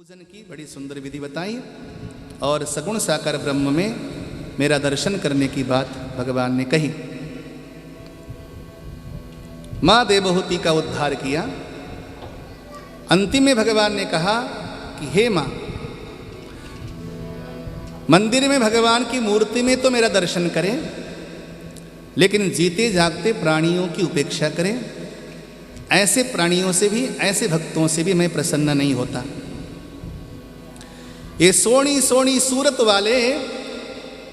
पूजन की बड़ी सुंदर विधि बताई और सगुण साकार ब्रह्म में मेरा दर्शन करने की बात भगवान ने कही। माँ देवहूति का उद्धार किया। अंतिम में भगवान ने कहा कि हे माँ, मंदिर में भगवान की मूर्ति में तो मेरा दर्शन करें, लेकिन जीते जागते प्राणियों की उपेक्षा करें। ऐसे प्राणियों से भी, ऐसे भक्तों से भी मैं प्रसन्न नहीं होता। ये सोनी सोनी सूरत वाले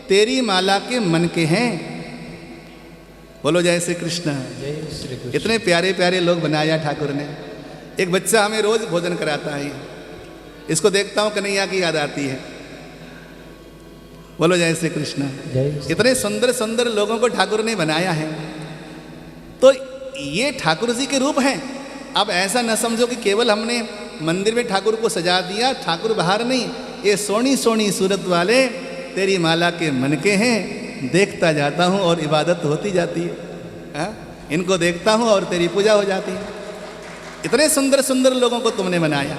तेरी माला के मन के हैं। बोलो जय श्री कृष्ण। जय श्री कृष्ण। इतने प्यारे प्यारे लोग बनाया ठाकुर ने। एक बच्चा हमें रोज भोजन कराता है, इसको देखता हूं कन्हैया की याद आती है। बोलो जय श्री कृष्ण। इतने सुंदर सुंदर लोगों को ठाकुर ने बनाया है, तो ये ठाकुर जी के रूप हैं। अब ऐसा न समझो कि केवल हमने मंदिर में ठाकुर को सजा दिया, ठाकुर बाहर नहीं। ये सोनी सोनी सूरत वाले तेरी माला के मन के हैं। देखता जाता हूँ और इबादत होती जाती है। इनको देखता हूँ और तेरी पूजा हो जाती है। इतने सुंदर सुंदर लोगों को तुमने बनाया।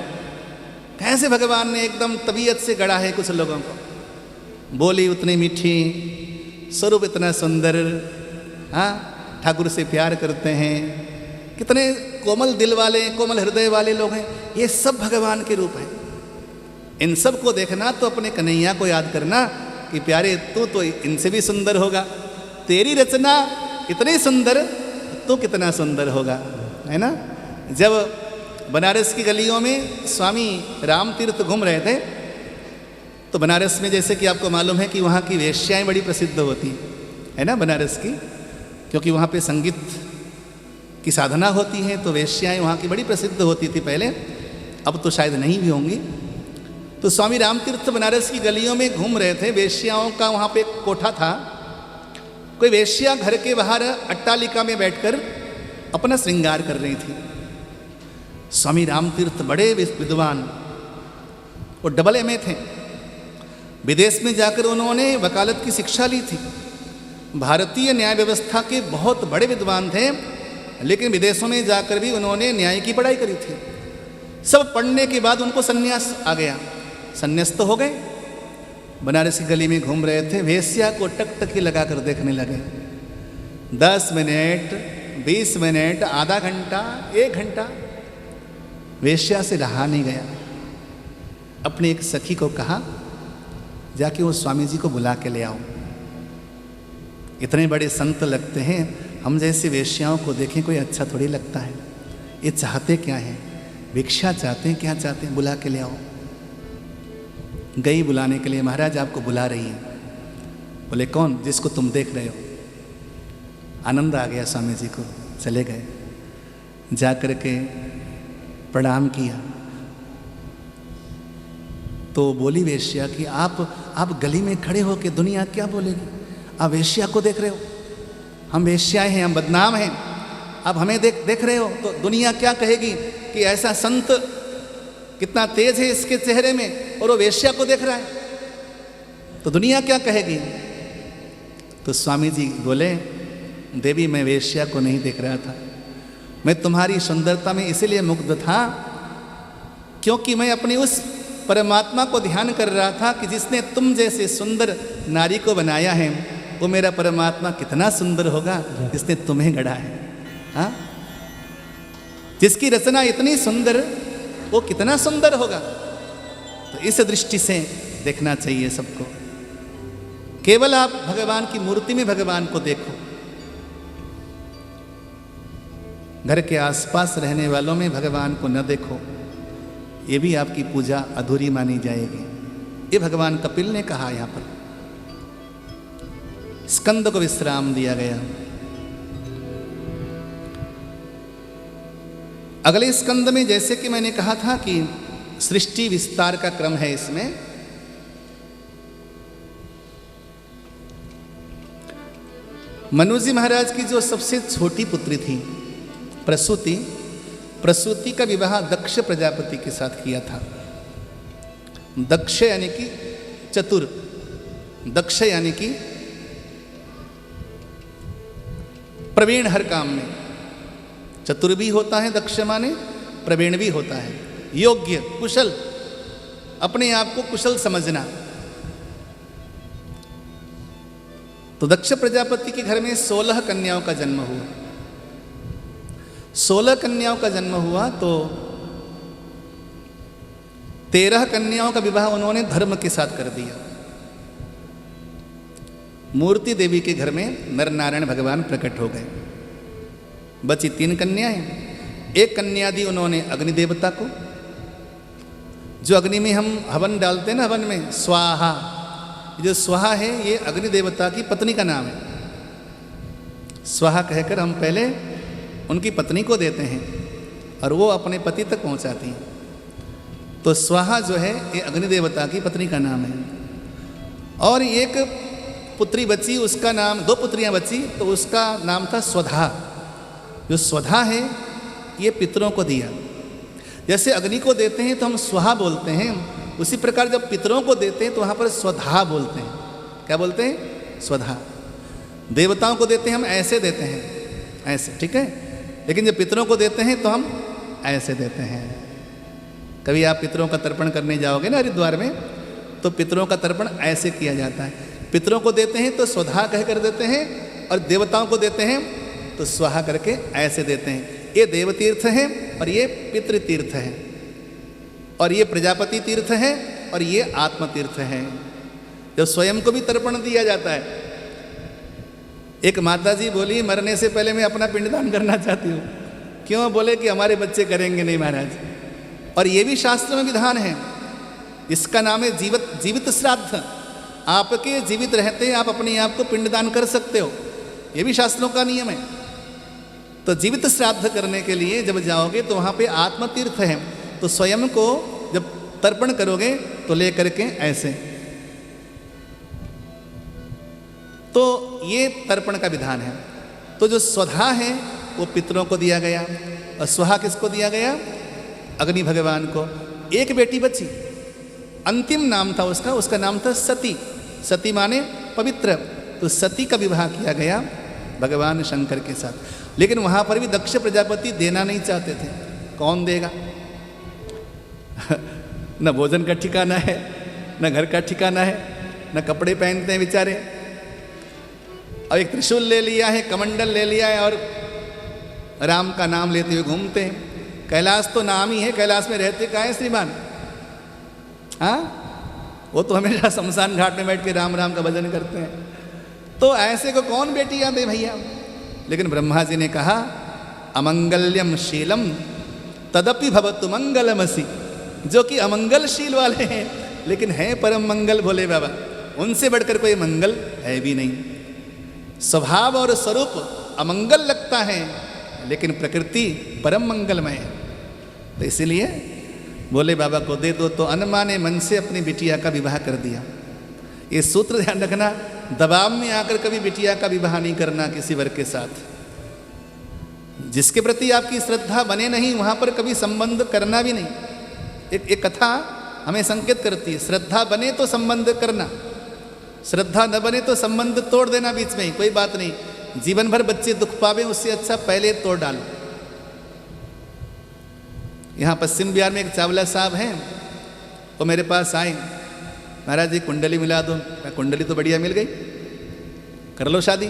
कैसे भगवान ने एकदम तबीयत से गढ़ा है कुछ लोगों को। बोली उतनी मीठी, स्वरूप इतना सुंदर, ठाकुर से प्यार करते हैं। कितने कोमल दिल वाले, कोमल हृदय वाले लोग हैं। ये सब भगवान के रूप हैं। इन सब को देखना तो अपने कन्हैया को याद करना कि प्यारे तू तो इनसे भी सुंदर होगा। तेरी रचना इतनी सुंदर, तू कितना सुंदर होगा, है ना। जब बनारस की गलियों में स्वामी राम तीर्थ घूम रहे थे, तो बनारस में जैसे कि आपको मालूम है कि वहाँ की वेश्याएं बड़ी प्रसिद्ध होती है ना, बनारस की, क्योंकि वहाँ पे संगीत की साधना होती है। तो वेश्याएं वहाँ की बड़ी प्रसिद्ध होती थी पहले, अब तो शायद नहीं भी होंगी। तो स्वामी रामतीर्थ बनारस की गलियों में घूम रहे थे। वेश्याओं का वहाँ पे एक कोठा था। कोई वेश्या घर के बाहर अट्टालिका में बैठकर अपना श्रृंगार कर रही थी। स्वामी रामतीर्थ बड़े विद्वान, वो डबल एमए थे। विदेश में जाकर उन्होंने वकालत की शिक्षा ली थी। भारतीय न्याय व्यवस्था के बहुत बड़े विद्वान थे, लेकिन विदेशों में जाकर भी उन्होंने न्याय की पढ़ाई करी थी। सब पढ़ने के बाद उनको सन्यास आ गया, सन्यास्त हो गए। बनारस की गली में घूम रहे थे, वेश्या को टकटकी लगाकर देखने लगे। 10 मिनट, 20 मिनट, आधा घंटा, 1 घंटा वेश्या से रहा नहीं गया। अपनी एक सखी को कहा, जाके वो स्वामी जी को बुला के ले आओ। इतने बड़े संत लगते हैं, हम जैसे वेश्याओं को देखें कोई अच्छा थोड़ी लगता है। ये चाहते क्या है? भिक्षा चाहते हैं, क्या चाहते हैं? बुला के ले आओ। गई बुलाने के लिए, महाराज आपको बुला रही है। बोले कौन? जिसको तुम देख रहे हो। आनंद आ गया स्वामी जी को। चले गए, जा कर के प्रणाम किया। तो बोली वेश्या कि आप गली में खड़े हो के दुनिया क्या बोलेगी? आप वेश्या को देख रहे हो, हम वेश्याएं हैं, हम बदनाम हैं। आप हमें देख रहे हो तो दुनिया क्या कहेगी कि ऐसा संत कितना तेज है इसके चेहरे में और वो वेश्या को देख रहा है, तो दुनिया क्या कहेगी? तो स्वामी जी बोले, देवी मैं वेश्या को नहीं देख रहा था। मैं तुम्हारी सुंदरता में इसीलिए मुग्ध था क्योंकि मैं अपनी उस परमात्मा को ध्यान कर रहा था कि जिसने तुम जैसे सुंदर नारी को बनाया है, वो मेरा परमात्मा कितना सुंदर होगा जिसने तुम्हें गढ़ा है। हाँ, जिसकी रचना इतनी सुंदर, वो कितना सुंदर होगा। तो इस दृष्टि से देखना चाहिए सबको। केवल आप भगवान की मूर्ति में भगवान को देखो, घर के आसपास रहने वालों में भगवान को न देखो, ये भी आपकी पूजा अधूरी मानी जाएगी। ये भगवान कपिल ने कहा। यहां पर स्कंद को विश्राम दिया गया। अगले स्कंद में जैसे कि मैंने कहा था कि सृष्टि विस्तार का क्रम है। इसमें मनु जी महाराज की जो सबसे छोटी पुत्री थी प्रसूति का विवाह दक्ष प्रजापति के साथ किया था। दक्ष यानी कि चतुर, दक्ष यानी कि प्रवीण हर काम में। चतुर भी होता है दक्ष माने, प्रवीण भी होता है, योग्य, कुशल, अपने आप को कुशल समझना। तो दक्ष प्रजापति के घर में 16 कन्याओं का जन्म हुआ। 16 कन्याओं का जन्म हुआ तो 13 कन्याओं का विवाह उन्होंने धर्म के साथ कर दिया। मूर्ति देवी के घर में नर नारायण भगवान प्रकट हो गए। बची 3 कन्याएं। एक कन्या दी उन्होंने अग्नि देवता को, जो अग्नि में हम हवन डालते हैं ना, हवन में स्वाहा, जो स्वाहा है ये अग्नि देवता की पत्नी का नाम है। स्वाहा कहकर हम पहले उनकी पत्नी को देते हैं और वो अपने पति तक पहुंचाती हैं। तो स्वाहा जो है ये अग्नि देवता की पत्नी का नाम है। और एक पुत्री बची, उसका नाम, 2 पुत्रियां बची, तो उसका नाम था स्वधा। जो स्वधा है ये पितरों को दिया। जैसे अग्नि को देते हैं तो हम स्वाहा बोलते हैं, उसी प्रकार जब पितरों को देते हैं तो वहाँ पर स्वधा बोलते हैं। क्या बोलते हैं? स्वधा। देवताओं को देते हैं हम ऐसे देते हैं, ऐसे, ठीक है। लेकिन जब पितरों को देते हैं तो हम ऐसे देते हैं। कभी आप पितरों का तर्पण करने जाओगे ना हरिद्वार में, तो पितरों का तर्पण ऐसे किया जाता है। पितरों को देते हैं तो स्वधा कह कर देते हैं, और देवताओं को देते हैं तो स्वाहा करके ऐसे देते हैं। ये देवतीर्थ है और ये पितृतीर्थ है, और ये प्रजापति तीर्थ है और ये आत्मतीर्थ है। जब स्वयं को भी तर्पण दिया जाता है। एक माता जी बोली, मरने से पहले मैं अपना पिंडदान करना चाहती हूँ। क्यों? बोले कि हमारे बच्चे करेंगे नहीं महाराज। और ये भी शास्त्र में विधान है, इसका नाम है जीवित श्राद्ध। आपके जीवित रहते आप अपने आप को पिंडदान कर सकते हो, ये भी शास्त्रों का नियम है। तो जीवित श्राद्ध करने के लिए जब जाओगे तो वहाँ पे आत्मतीर्थ है, तो स्वयं को जब तर्पण करोगे तो ले करके ऐसे। तो ये तर्पण का विधान है। तो जो स्वधा है वो पितरों को दिया गया, और स्वाहा किसको दिया गया? अग्नि भगवान को। एक बेटी बची, अंतिम नाम था उसका, उसका नाम था सती। सती माने पवित्र। तो सती का विवाह किया गया भगवान शंकर के साथ। लेकिन वहाँ पर भी दक्ष प्रजापति देना नहीं चाहते थे। कौन देगा? न भोजन का ठिकाना है, न घर का ठिकाना है, न कपड़े पहनते हैं बेचारे। और एक त्रिशूल ले लिया है, कमंडल ले लिया है, और राम का नाम लेते हुए घूमते हैं। कैलाश तो नाम ही है, कैलाश में रहते कहाँ है श्रीमान? हाँ, वो तो हमेशा शमशान घाट में बैठ के राम राम का भजन करते हैं। तो ऐसे को कौन बेटियां दे भैया? लेकिन ब्रह्मा जी ने कहा, अमंगल्यम शीलम तदपि भवतु मंगलमसि। जो कि अमंगलशील वाले हैं लेकिन हैं परम मंगल भोले बाबा, उनसे बढ़कर कोई मंगल है भी नहीं। स्वभाव और स्वरूप अमंगल लगता है, लेकिन प्रकृति परम मंगलमय है। तो इसलिए भोले बाबा को दे दो। तो अनमाने मन से अपनी बिटिया का विवाह कर दिया। ये सूत्र ध्यान रखना, दबाव में आकर कभी बिटिया का विवाह नहीं करना किसी वर्ग के साथ। जिसके प्रति आपकी श्रद्धा बने नहीं, वहाँ पर कभी संबंध करना भी नहीं। एक कथा हमें संकेत करती है, श्रद्धा बने तो संबंध करना, श्रद्धा न बने तो संबंध तोड़ देना बीच में ही, कोई बात नहीं। जीवन भर बच्चे दुख पावे, उससे अच्छा पहले तोड़ डालो। यहाँ पश्चिम बिहार में एक चावला साहब हैं, वो मेरे पास आए, महाराज जी कुंडली मिला दो। मैं कुंडली तो बढ़िया मिल गई, कर लो शादी।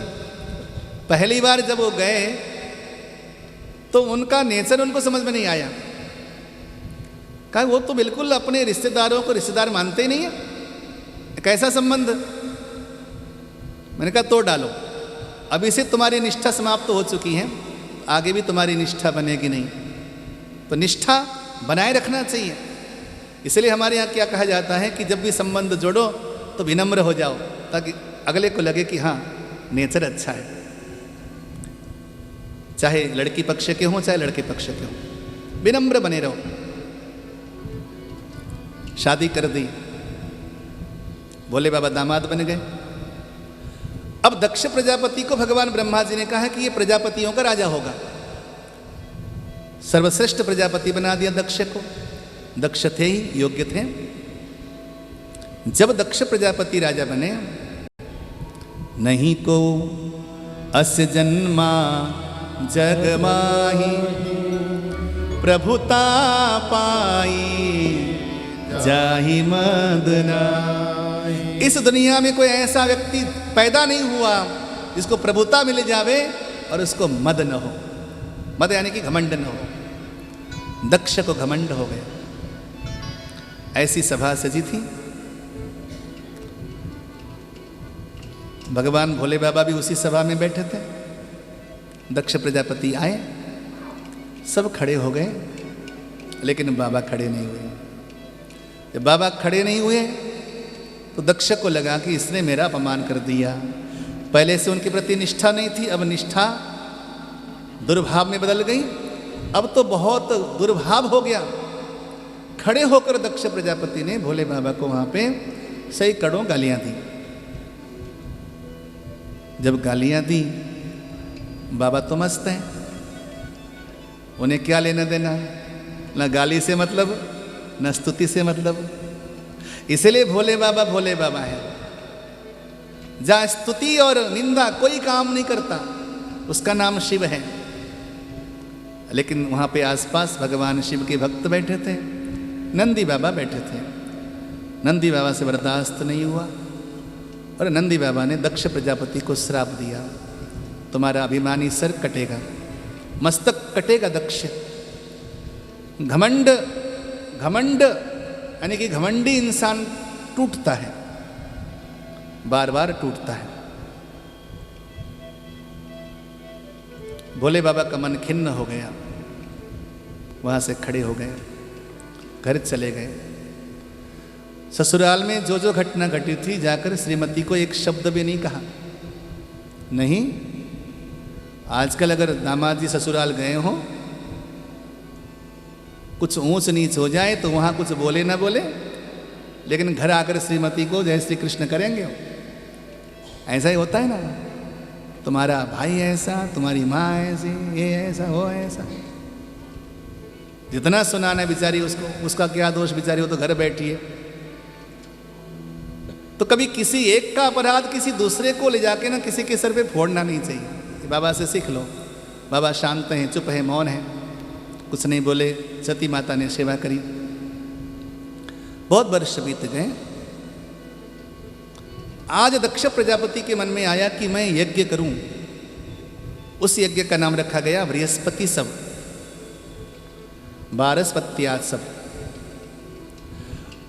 पहली बार जब वो गए तो उनका नेचर उनको समझ में नहीं आया। कहा वो तो बिल्कुल अपने रिश्तेदारों को रिश्तेदार मानते ही नहीं है, कैसा संबंध? मैंने कहा तोड़ डालो, अभी से तुम्हारी निष्ठा समाप्त हो चुकी है, आगे भी तुम्हारी निष्ठा बनेगी नहीं। तो निष्ठा बनाए रखना चाहिए। इसलिए हमारे यहाँ क्या कहा जाता है कि जब भी संबंध जोड़ो तो विनम्र हो जाओ, ताकि अगले को लगे कि हाँ नेचर अच्छा है। चाहे लड़की पक्ष के हों चाहे लड़के पक्ष के हों, विनम्र बने रहो। शादी कर दी, भोले बाबा दामाद बन गए। अब दक्ष प्रजापति को भगवान ब्रह्मा जी ने कहा कि ये प्रजापतियों का राजा होगा। सर्वश्रेष्ठ प्रजापति बना दिया दक्ष को। दक्ष थे ही, योग्य थे। जब दक्ष प्रजापति राजा बने, नहीं को अस जन्मा जग माही प्रभुता पाई, जाहि मद नाहि। इस दुनिया में कोई ऐसा व्यक्ति पैदा नहीं हुआ जिसको प्रभुता मिल जावे और उसको मद न हो। मद यानी कि घमंड न हो। दक्ष को घमंड हो गया। ऐसी सभा सजी थी। भगवान भोले बाबा भी उसी सभा में बैठे थे। दक्ष प्रजापति आए, सब खड़े हो गए, लेकिन बाबा खड़े नहीं हुए। जब बाबा खड़े नहीं हुए तो दक्ष को लगा कि इसने मेरा अपमान कर दिया। पहले से उनके प्रति निष्ठा नहीं थी, अब निष्ठा दुर्भाव में बदल गई। अब तो बहुत दुर्भाव हो गया। खड़े होकर दक्ष प्रजापति ने भोले बाबा को वहां पे सैकड़ों गालियां दी। जब गालियां दी, बाबा तो मस्त हैं, उन्हें क्या लेना देना, ना गाली से मतलब न स्तुति से मतलब। इसलिए भोले बाबा है। जहां स्तुति और निंदा कोई काम नहीं करता, उसका नाम शिव है। लेकिन वहां पे आसपास भगवान शिव के भक्त बैठे थे, नंदी बाबा बैठे थे। नंदी बाबा से बर्दाश्त नहीं हुआ और नंदी बाबा ने दक्ष प्रजापति को श्राप दिया, तुम्हारा अभिमानी सर कटेगा, मस्तक कटेगा दक्ष। घमंड यानी कि घमंडी इंसान टूटता है, बार बार टूटता है। भोले बाबा का मन खिन्न हो गया, वहां से खड़े हो गए, घर चले गए। ससुराल में जो जो घटना घटी थी जाकर श्रीमती को एक शब्द भी नहीं कहा। नहीं, आजकल अगर दामाद जी ससुराल गए हो, कुछ ऊंच नीच हो जाए तो वहां कुछ बोले ना बोले, लेकिन घर आकर श्रीमती को जय श्री कृष्ण करेंगे। ऐसा ही होता है ना, तुम्हारा भाई ऐसा, तुम्हारी माँ ऐसी, ये ऐसा, वो ऐसा। जितना सुनाना बेचारी उसको, उसका क्या दोष, बेचारी वो तो घर बैठी है। तो कभी किसी एक का अपराध किसी दूसरे को ले जाके ना किसी के सर पे फोड़ना नहीं चाहिए। बाबा से सीख लो। बाबा शांत हैं, चुप है, मौन है, कुछ नहीं बोले। सती माता ने सेवा करी। बहुत वर्ष बीत गए। आज दक्ष प्रजापति के मन में आया कि मैं यज्ञ करूं। उस यज्ञ का नाम रखा गया बृहस्पति सब, बारस्पत्यात् सब।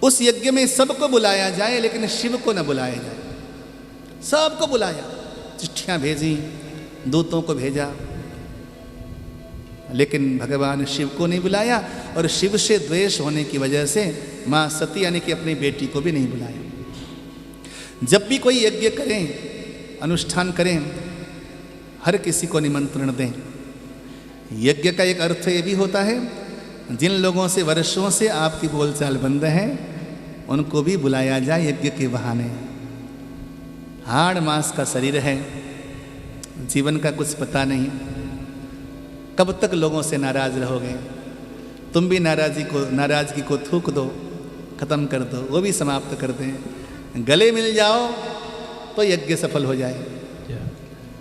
उस यज्ञ में सबको बुलाया जाए, लेकिन शिव को न बुलाया जाए। सबको बुलाया, चिट्ठियां भेजी, दूतों को भेजा, लेकिन भगवान शिव को नहीं बुलाया। और शिव से द्वेष होने की वजह से मां सती यानी कि अपनी बेटी को भी नहीं बुलाया। जब भी कोई यज्ञ करें, अनुष्ठान करें, हर किसी को निमंत्रण दें। यज्ञ का एक अर्थ ये भी होता है, जिन लोगों से वर्षों से आपकी बोलचाल बंद है उनको भी बुलाया जाए यज्ञ के बहाने। हाड़ मास का शरीर है, जीवन का कुछ पता नहीं, कब तक लोगों से नाराज रहोगे। तुम भी नाराजगी को थूक दो, खत्म कर दो, वो भी समाप्त कर दें। गले मिल जाओ तो यज्ञ सफल हो जाए।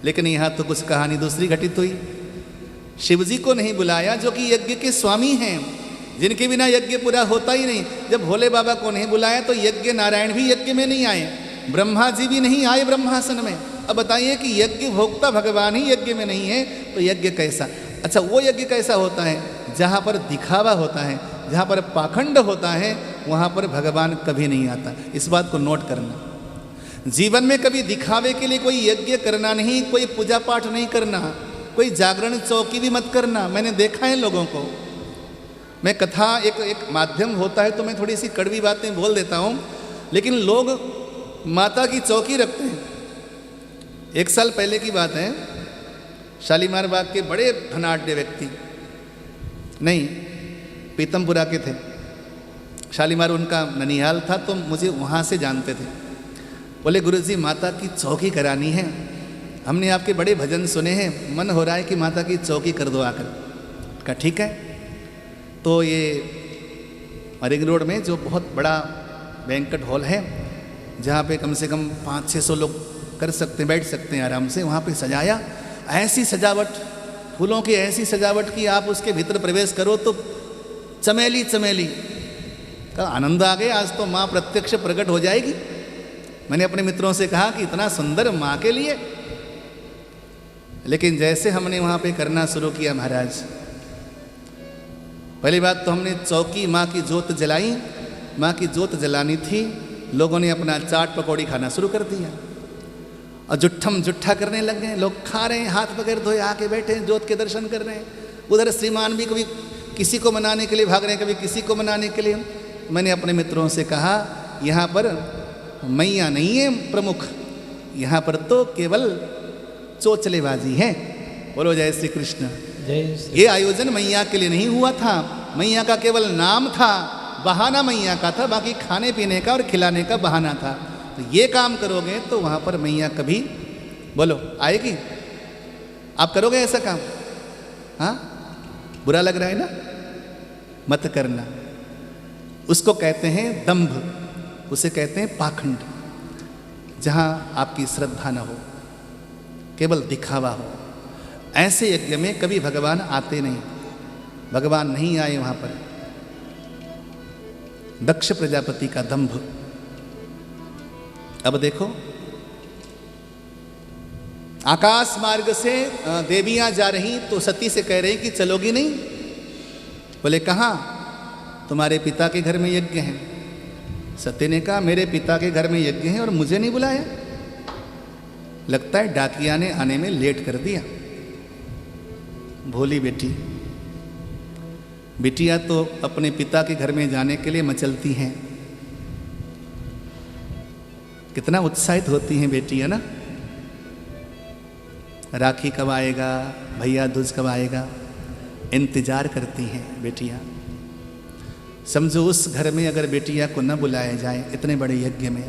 लेकिन यहाँ तो कुछ कहानी दूसरी घटित हुई। शिवजी को नहीं बुलाया जो कि यज्ञ के स्वामी हैं, जिनके बिना यज्ञ पूरा होता ही नहीं। जब भोले बाबा को नहीं बुलाया तो यज्ञ नारायण भी यज्ञ में नहीं आए, ब्रह्मा जी भी नहीं आए ब्रह्मासन में। अब बताइए कि यज्ञ भोक्ता भगवान ही यज्ञ में नहीं है तो यज्ञ कैसा? अच्छा, वो यज्ञ कैसा होता है? जहाँ पर दिखावा होता है, जहाँ पर पाखंड होता है, वहाँ पर भगवान कभी नहीं आता। इस बात को नोट करना। जीवन में कभी दिखावे के लिए कोई यज्ञ करना नहीं, कोई पूजा पाठ नहीं करना, कोई जागरण चौकी भी मत करना। मैंने देखा है लोगों को। मैं कथा एक माध्यम होता है तो मैं थोड़ी सी कड़वी बातें बोल देता हूँ, लेकिन लोग माता की चौकी रखते हैं। 1 साल पहले की बात है, शालीमार बाग के बड़े धनाढ्य व्यक्ति, नहीं पीतमपुरा के थे, शालीमार उनका ननिहाल था, तो मुझे वहाँ से जानते थे। बोले गुरुजी माता की चौकी करानी है, हमने आपके बड़े भजन सुने हैं, मन हो रहा है कि माता की चौकी कर दो आकर। कहा ठीक है। तो ये रिंग रोड में जो बहुत बड़ा बैंक्वेट हॉल है, जहाँ पे कम से कम 500-600 लोग कर सकते हैं, बैठ सकते हैं आराम से, वहाँ पे सजाया। ऐसी सजावट, फूलों की ऐसी सजावट कि आप उसके भीतर प्रवेश करो तो चमेली चमेली, तो आनंद आ गया, आज तो माँ प्रत्यक्ष प्रकट हो जाएगी। मैंने अपने मित्रों से कहा कि इतना सुंदर माँ के लिए, लेकिन जैसे हमने वहाँ पे करना शुरू किया महाराज, पहली बात तो हमने चौकी माँ की जोत जलाई। माँ की जोत जलानी थी, लोगों ने अपना चाट पकौड़ी खाना शुरू कर दिया और जुट्ठम जुट्ठा करने लग गए। लोग खा रहे हैं, हाथ वगैरह धोए आके बैठे हैं, जोत के दर्शन कर रहे हैं। उधर श्रीमान भी कभी किसी को मनाने के लिए भाग रहे हैं, कभी किसी को मनाने के लिए। मैंने अपने मित्रों से कहा, यहाँ पर मैया नहीं है प्रमुख, यहाँ पर तो केवल चोचलेबाजी है। बोलो जय श्री कृष्ण। ये आयोजन मैया के लिए नहीं हुआ था, मैया का केवल नाम था, बहाना मैया का था, बाकी खाने पीने का और खिलाने का बहाना था। तो ये काम करोगे तो वहाँ पर मैया कभी, बोलो, आएगी? आप करोगे ऐसा काम? हाँ, बुरा लग रहा है ना? मत करना। उसको कहते हैं दंभ, उसे कहते हैं पाखंड, जहाँ आपकी श्रद्धा न हो, केवल दिखावा हो। ऐसे यज्ञ में कभी भगवान आते नहीं, भगवान नहीं आए वहाँ पर। दक्ष प्रजापति का दंभ। अब देखो, आकाश मार्ग से देवियां जा रही तो सती से कह रही कि चलोगी नहीं? बोले कहाँ? तुम्हारे पिता के घर में यज्ञ है। सती ने कहा मेरे पिता के घर में यज्ञ है और मुझे नहीं बुलाया। लगता है डाकिया ने आने में लेट कर दिया। भोली बेटी, बिटिया तो अपने पिता के घर में जाने के लिए मचलती हैं। कितना उत्साहित होती हैं बेटियां ना। राखी कब आएगा, भैया दूज कब आएगा, इंतजार करती हैं बेटियां। समझो उस घर में अगर बेटिया को न बुलाया जाए, इतने बड़े यज्ञ में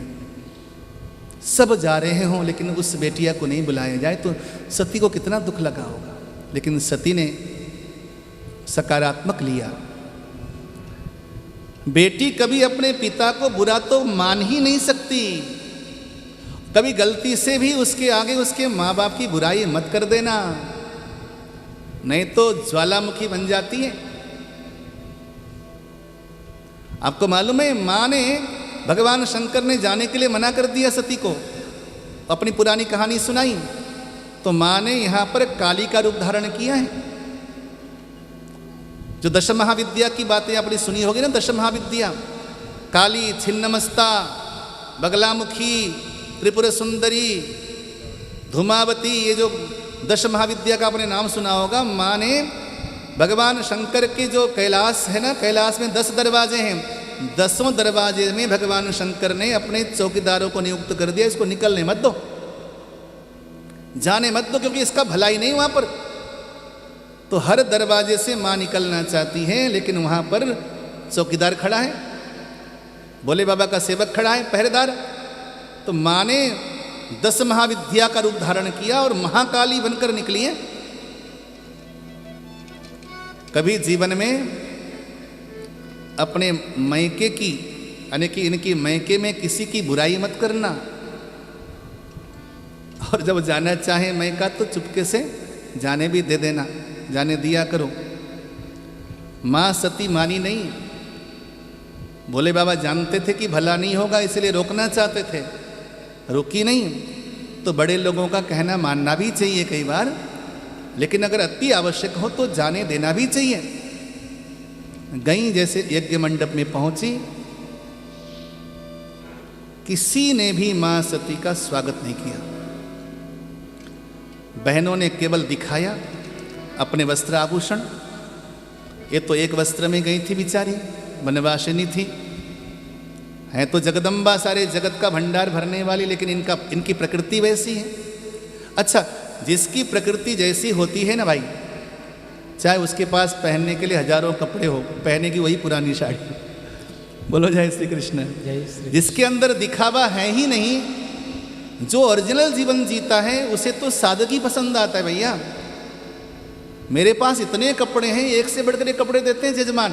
सब जा रहे हों लेकिन उस बेटिया को नहीं बुलाया जाए, तो सती को कितना दुख लगा होगा। लेकिन सती ने सकारात्मक लिया। बेटी कभी अपने पिता को बुरा तो मान ही नहीं सकती। कभी गलती से भी उसके आगे उसके माँ बाप की बुराई मत कर देना, नहीं तो ज्वालामुखी बन जाती है। आपको मालूम है, माँ ने, भगवान शंकर ने जाने के लिए मना कर दिया सती को। अपनी पुरानी कहानी सुनाई तो माँ ने यहाँ पर काली का रूप धारण किया है। जो दश महाविद्या की बातें आपने सुनी होगी ना, दश महाविद्या, काली, छिन्नमस्ता, बगलामुखी, त्रिपुर सुंदरी, धूमावती, ये जो दश महाविद्या का आपने नाम सुना होगा। माँ ने भगवान शंकर के जो कैलाश है ना, कैलाश में 10 दरवाजे हैं, 10वें दरवाजे में भगवान शंकर ने अपने चौकीदारों को नियुक्त कर दिया, इसको निकलने मत दो, जाने मत दो, क्योंकि इसका भलाई नहीं वहां पर। तो हर दरवाजे से माँ निकलना चाहती है, लेकिन वहां पर चौकीदार खड़ा है, भोले बाबा का सेवक खड़ा है, पहरेदार। तो माँ ने 10 महाविद्या का रूप धारण किया और महाकाली बनकर निकली है। कभी जीवन में अपने मैके की, यानी कि इनकी मैके में किसी की बुराई मत करना, और जब जाना चाहे मैका तो चुपके से जाने भी दे देना, जाने दिया करो। माँ सती मानी नहीं। भोले बाबा जानते थे कि भला नहीं होगा, इसलिए रोकना चाहते थे, रुकी नहीं। तो बड़े लोगों का कहना मानना भी चाहिए कई बार, लेकिन अगर अति आवश्यक हो तो जाने देना भी चाहिए। गई जैसे यज्ञ मंडप में पहुंची, किसी ने भी मां सती का स्वागत नहीं किया। बहनों ने केवल दिखाया अपने वस्त्र आभूषण। ये तो एक वस्त्र में गई थी बेचारी, वनवासिनी थी, है तो जगदम्बा, सारे जगत का भंडार भरने वाली, लेकिन इनकी प्रकृति वैसी है। अच्छा, जिसकी प्रकृति जैसी होती है ना भाई, चाहे उसके पास पहनने के लिए हजारों कपड़े हो, पहने की वही पुरानी साड़ी। बोलो जय श्री कृष्ण। जिसके अंदर दिखावा है ही नहीं, जो ओरिजिनल जीवन जीता है, उसे तो सादगी पसंद आता है। भैया मेरे पास इतने कपड़े हैं, एक से बढ़कर एक कपड़े देते हैं जजमान,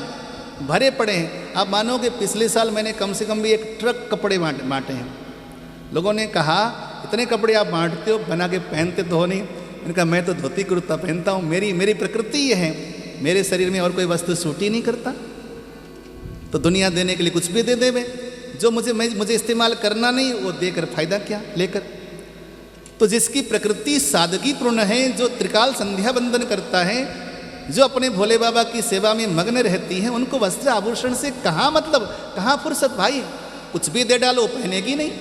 भरे पड़े हैं। आप मानोगे पिछले साल मैंने कम से कम भी 1 ट्रक कपड़े बांटे हैं। लोगों ने कहा इतने कपड़े आप बांटते हो, बना के पहनते तो हो नहीं। मैंने कहा मैं तो धोती कुर्ता पहनता हूँ, मेरी प्रकृति ये है, मेरे शरीर में और कोई वस्त्र सूट ही नहीं करता। तो दुनिया देने के लिए कुछ भी दे देवे, जो मुझे इस्तेमाल करना नहीं वो देकर फायदा क्या लेकर। तो जिसकी प्रकृति सादगीपूर्ण है, जो त्रिकाल संध्या बंदन करता है, जो अपने भोले बाबा की सेवा में मग्न रहती है, उनको वस्त्र आभूषण से कहाँ मतलब, कहाँ फुर्सत भाई। कुछ भी दे डालो पहनेगी नहीं,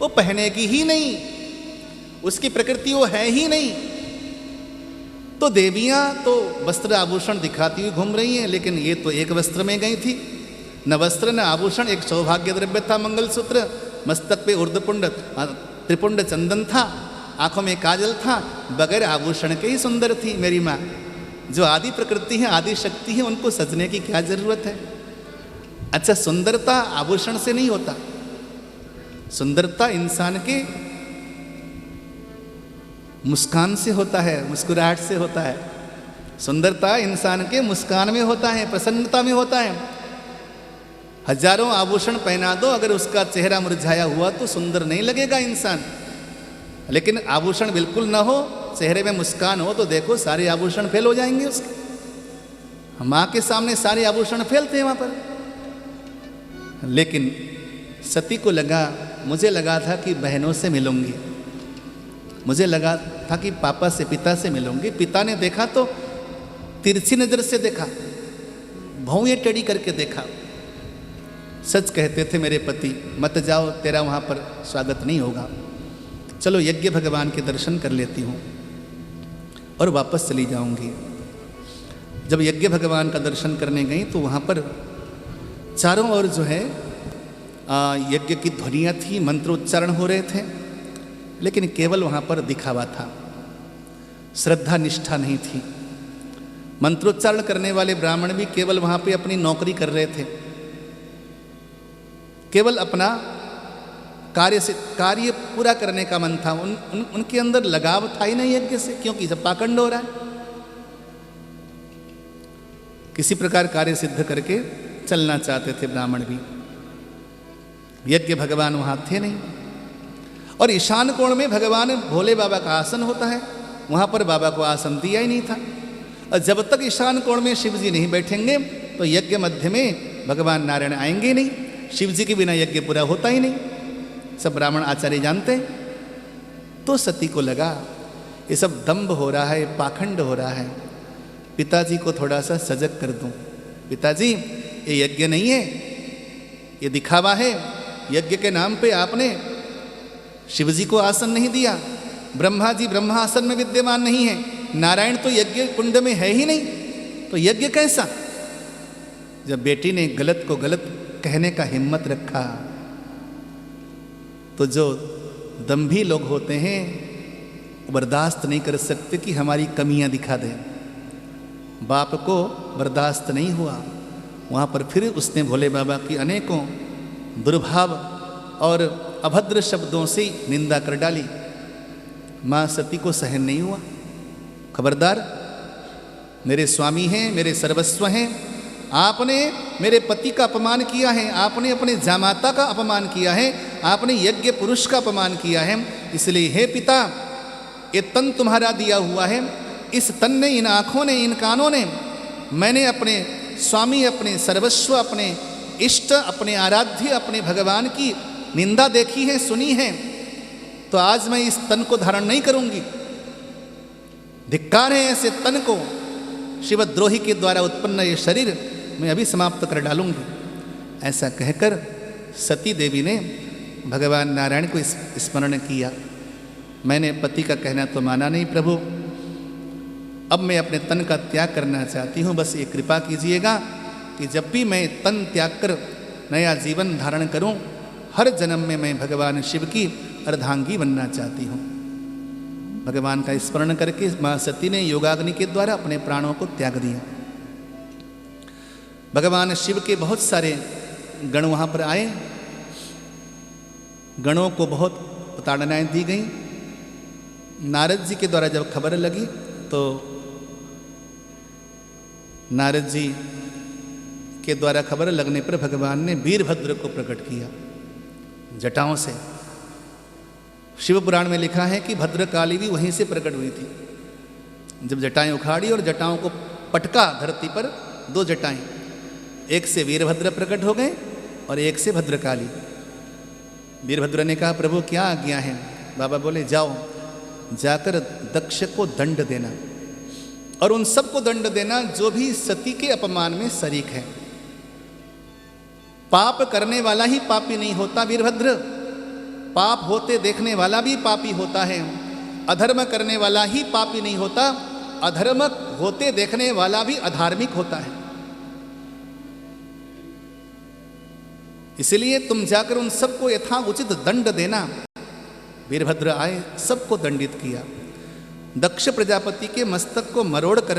वो पहनेगी ही नहीं, उसकी प्रकृति वो है ही नहीं। तो देवियाँ तो वस्त्र आभूषण दिखाती हुई घूम रही हैं, लेकिन ये तो एक वस्त्र में गई थी, न वस्त्र न आभूषण, एक सौभाग्य द्रव्य था मंगलसूत्र, मस्तक पे ऊर्ध्वपुंड त्रिपुंड चंदन था, आंखों में काजल था, बगैर आभूषण के ही सुंदर थी मेरी माँ। जो आदि प्रकृति है, आदि शक्ति है, उनको सजने की क्या जरूरत है। अच्छा, सुंदरता आभूषण से नहीं होता, सुंदरता इंसान के मुस्कान से होता है, मुस्कुराहट से होता है। सुंदरता इंसान के मुस्कान में होता है, प्रसन्नता में होता है। हजारों आभूषण पहना दो, अगर उसका चेहरा मुरझाया हुआ तो सुंदर नहीं लगेगा इंसान। लेकिन आभूषण बिल्कुल ना हो, चेहरे में मुस्कान हो, तो देखो सारे आभूषण फेल हो जाएंगे उसके। माँ के सामने सारे आभूषण फेलते हैं वहाँ पर। लेकिन सती को लगा, मुझे लगा था कि बहनों से मिलूंगी, मुझे लगा था कि पापा से, पिता से मिलूंगी। पिता ने देखा तो तिरछी नजर से देखा, भौंए टेढ़ी करके देखा। सच कहते थे मेरे पति, मत जाओ, तेरा वहाँ पर स्वागत नहीं होगा, चलो यज्ञ भगवान के दर्शन कर लेती हूँ और वापस चली जाऊंगी। जब यज्ञ भगवान का दर्शन करने गई तो वहाँ पर चारों ओर जो है यज्ञ की ध्वनियाँ थी, मंत्रोच्चारण हो रहे थे, लेकिन केवल वहाँ पर दिखावा था, श्रद्धा निष्ठा नहीं थी। मंत्रोच्चारण करने वाले ब्राह्मण भी केवल वहाँ पे अपनी नौकरी कर रहे थे, केवल अपना कार्य पूरा करने का मन था। उनके अंदर लगाव था ही नहीं यज्ञ से, क्योंकि जब पाखंड हो रहा है, किसी प्रकार कार्य सिद्ध करके चलना चाहते थे ब्राह्मण भी। यज्ञ भगवान वहाँ थे नहीं। और ईशान कोण में भगवान भोले बाबा का आसन होता है, वहाँ पर बाबा को आसन दिया ही नहीं था। और जब तक ईशान कोण में शिव जी नहीं बैठेंगे तो यज्ञ मध्य में भगवान नारायण आएंगे नहीं। शिव जी के बिना यज्ञ पूरा होता ही नहीं, सब ब्राह्मण आचार्य जानते। तो सती को लगा ये सब दंभ हो रहा है, पाखंड हो रहा है, पिताजी को थोड़ा सा सजग कर दूं। पिताजी, ये यज्ञ नहीं है, ये दिखावा है। यज्ञ के नाम पे आपने शिव जी को आसन नहीं दिया, ब्रह्मा जी ब्रह्मासन में विद्यमान नहीं है, नारायण तो यज्ञ कुंड में है ही नहीं, तो यज्ञ कैसा। जब बेटी ने गलत को गलत कहने का हिम्मत रखा, तो जो दंभी लोग होते हैं बर्दाश्त नहीं कर सकते कि हमारी कमियां दिखा दें। बाप को बर्दाश्त नहीं हुआ, वहाँ पर फिर उसने भोले बाबा की अनेकों दुर्भाव और अभद्र शब्दों से निंदा कर डाली। माँ सती को सहन नहीं हुआ। खबरदार, मेरे स्वामी हैं, मेरे सर्वस्व हैं, आपने मेरे पति का अपमान किया है, आपने अपने जामाता का अपमान किया है, आपने यज्ञ पुरुष का अपमान किया है। इसलिए हे पिता, ये तन तुम्हारा दिया हुआ है, इस तन ने, इन आँखों ने, इन कानों ने, मैंने अपने स्वामी, अपने सर्वस्व, अपने इष्ट, अपने आराध्य, अपने भगवान की निंदा देखी है, सुनी है, तो आज मैं इस तन को धारण नहीं करूंगी। धिक्कार है ऐसे तन को, शिवद्रोही के द्वारा उत्पन्न ये शरीर मैं अभी समाप्त कर डालूंगी। ऐसा कहकर सती देवी ने भगवान नारायण को स्मरण किया। मैंने पति का कहना तो माना नहीं प्रभु, अब मैं अपने तन का त्याग करना चाहती हूँ, बस ये कृपा कीजिएगा कि जब भी मैं तन त्याग कर नया जीवन धारण करूँ, हर जन्म में मैं भगवान शिव की अर्धांगी बनना चाहती हूँ। भगवान का स्मरण करके माँ सती ने योगाग्नि के द्वारा अपने प्राणों को त्याग दिया। भगवान शिव के बहुत सारे गण वहाँ पर आए, गणों को बहुत प्रताड़नाएं दी गई। नारद जी के द्वारा जब खबर लगी तो नारद जी के द्वारा खबर लगने पर भगवान ने वीरभद्र को प्रकट किया जटाओं से। शिव पुराण में लिखा है कि भद्रकाली भी वहीं से प्रकट हुई थी। जब जटाएं उखाड़ी और जटाओं को पटका धरती पर, 2 जटाएं, एक से वीरभद्र प्रकट हो गए और एक से भद्रकाली। वीरभद्र ने कहा प्रभु क्या आज्ञा है? बाबा बोले जाओ, जाकर दक्ष को दंड देना और उन सबको दंड देना जो भी सती के अपमान में शरीक है। पाप करने वाला ही पापी नहीं होता वीरभद्र, पाप होते देखने वाला भी पापी होता है। अधर्म करने वाला ही पापी नहीं होता, अधर्म होते देखने वाला भी अधार्मिक होता है। इसलिए तुम जाकर उन सबको यथा उचित दंड देना। वीरभद्र आए, सबको दंडित किया। दक्ष प्रजापति के मस्तक को मरोड़ कर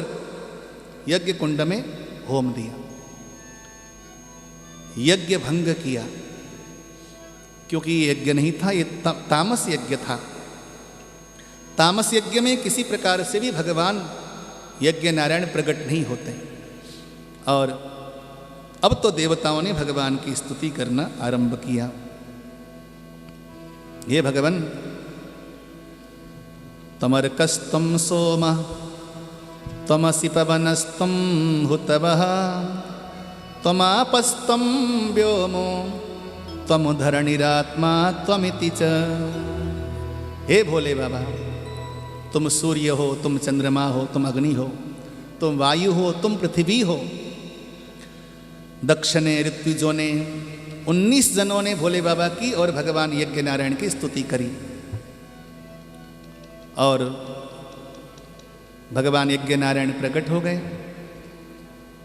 यज्ञ कुंड में होम दिया, यज्ञ भंग किया, क्योंकि ये यज्ञ नहीं था, ये तामस यज्ञ था। तामस यज्ञ में किसी प्रकार से भी भगवान यज्ञ नारायण प्रकट नहीं होते। और अब तो देवताओं ने भगवान की स्तुति करना आरंभ किया। हे भगवान, तमर्कस्तम सोम तमसि पवनस्तम हुतवः त्वमापस्तम व्योमो त्वमुधरणिरात्मा त्वमिति च। हे भोले बाबा, तुम सूर्य हो, तुम चंद्रमा हो, तुम अग्नि हो, तुम वायु हो, तुम पृथ्वी हो। दक्ष ने, ऋत्विजों ने, 19 जनों ने भोले बाबा की और भगवान यज्ञ नारायण की स्तुति करी। और भगवान यज्ञ नारायण प्रकट हो गए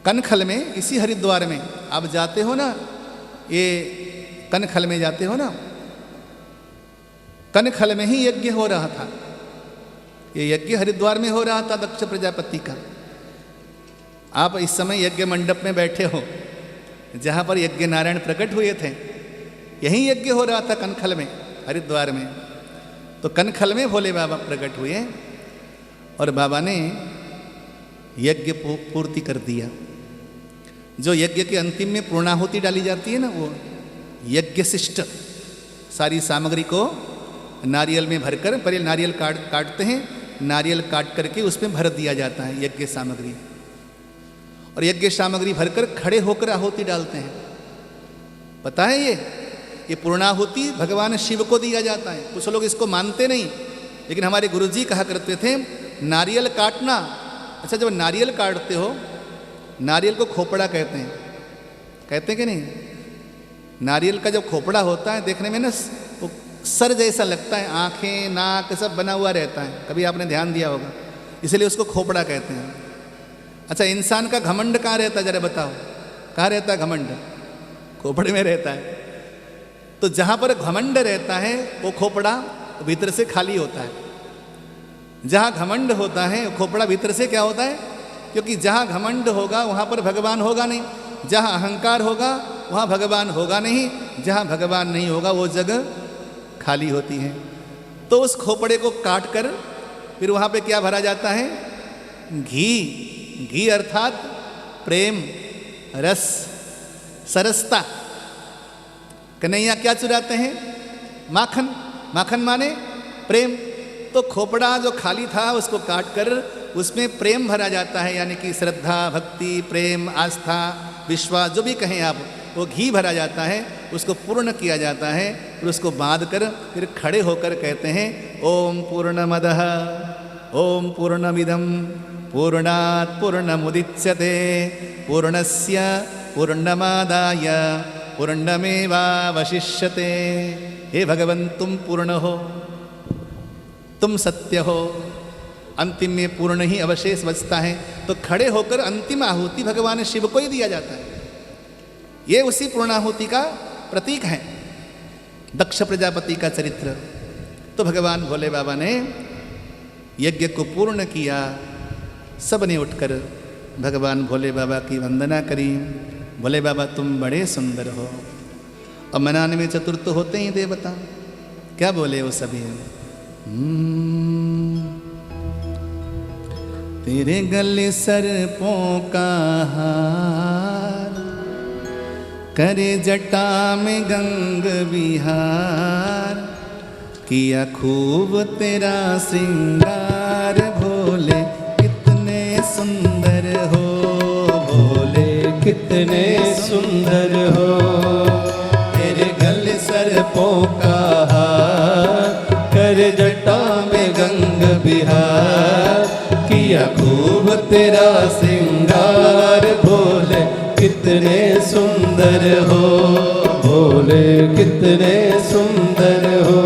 कनखल में, इसी हरिद्वार में। आप जाते हो ना, ये कनखल में जाते हो ना, कनखल में ही यज्ञ हो रहा था। ये यज्ञ हरिद्वार में हो रहा था दक्ष प्रजापति का। आप इस समय यज्ञ मंडप में बैठे हो जहाँ पर यज्ञ नारायण प्रकट हुए थे, यहीं यज्ञ हो रहा था कनखल में, हरिद्वार में। तो कनखल में भोले बाबा प्रकट हुए और बाबा ने यज्ञ पूर्ति कर दिया। जो यज्ञ के अंतिम में पूर्णाहुति डाली जाती है ना, वो यज्ञ शिष्ट सारी सामग्री को नारियल में भरकर, पहले नारियल काटते हैं, नारियल काट करके उसमें भर दिया जाता है यज्ञ सामग्री। और यज्ञ सामग्री भरकर खड़े होकर आहुति डालते हैं। पता है ये पूर्णाहुति भगवान शिव को दिया जाता है। कुछ लोग इसको मानते नहीं, लेकिन हमारे गुरुजी कहा करते थे नारियल काटना। अच्छा, जब नारियल काटते हो, नारियल को खोपड़ा कहते हैं, कहते हैं कि नहीं? नारियल का जब खोपड़ा होता है, देखने में ना वो सर जैसा लगता है, आंखें नाक सब बना हुआ रहता है, कभी आपने ध्यान दिया होगा, इसलिए उसको खोपड़ा कहते हैं। अच्छा, इंसान का घमंड कहाँ रहता है, जरा बताओ, कहाँ रहता है घमंड? खोपड़े में रहता है। तो जहाँ पर घमंड रहता है वो खोपड़ा भीतर से खाली होता है। जहाँ घमंड होता है खोपड़ा भीतर से क्या होता है? क्योंकि जहाँ घमंड होगा वहाँ पर भगवान होगा नहीं, जहाँ अहंकार होगा वहाँ भगवान होगा नहीं, जहाँ भगवान नहीं होगा वो जगह खाली होती है। तो उस खोपड़े को काट कर फिर वहाँ पे क्या भरा जाता है? घी। घी अर्थात प्रेम, रस, सरसता। कन्हैया क्या चुराते हैं? माखन। माखन माने प्रेम। तो खोपड़ा जो खाली था उसको काट कर उसमें प्रेम भरा जाता है, यानी कि श्रद्धा, भक्ति, प्रेम, आस्था, विश्वास, जो भी कहें आप, वो घी भरा जाता है, उसको पूर्ण किया जाता है। फिर उसको बांध कर फिर खड़े होकर कहते हैं ओम पूर्णमदः ओम पूर्णमिदं पूर्णात् पूर्णमुदच्यते पूर्णस्य पूर्णमादाय पूर्णमेवावशिष्यते। हे भगवन्, तुम पूर्ण हो, तुम सत्य हो, अंतिम में पूर्ण ही अवशेष बचता है। तो खड़े होकर अंतिम आहुति भगवान शिव को ही दिया जाता है। ये उसी पूर्णाहुति का प्रतीक है, दक्ष प्रजापति का चरित्र। तो भगवान भोले बाबा ने यज्ञ को पूर्ण किया। सबने उठकर भगवान भोले बाबा की वंदना करी। भोले बाबा तुम बड़े सुंदर हो। और मनाने में चतुर तो होते ही देवता, क्या बोले वो सभी? तेरे गले सर्पों का हार, करे जटा में गंग विहार, किया खूब तेरा श्रृंगार। भोले कितने सुंदर हो, भोले कितने कितने सुंदर हो। तेरे गले सर्पों का हार, कर जटा में गंग बिहार, किया खूब तेरा सिंगार। भोले कितने सुंदर हो, भोले कितने सुंदर हो।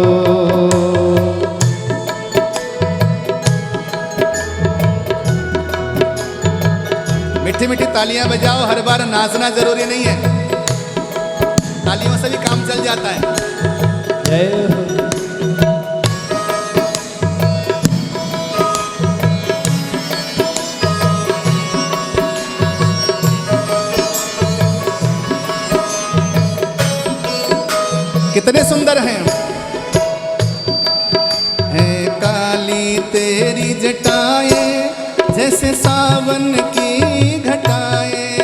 मीठी मीठी तालियां बजाओ, हर बार नाचना जरूरी नहीं है, तालियों से भी काम चल जाता है। जय हो। कितने सुंदर हैं, है काली तेरी जटाएं जैसे सावन की घटाएं,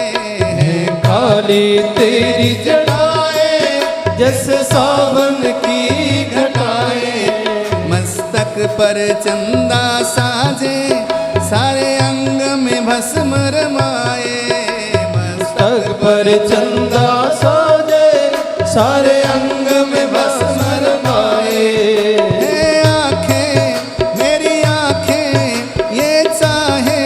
है काली तेरी जटाएं जैसे सावन की घटाएं। मस्तक पर चंदा साजे सारे अंग में भस्म रमाए, मस्तक पर चंदा साजे सारे अंग में भस्म रमाए। आंखें मेरी आंखें ये चाहे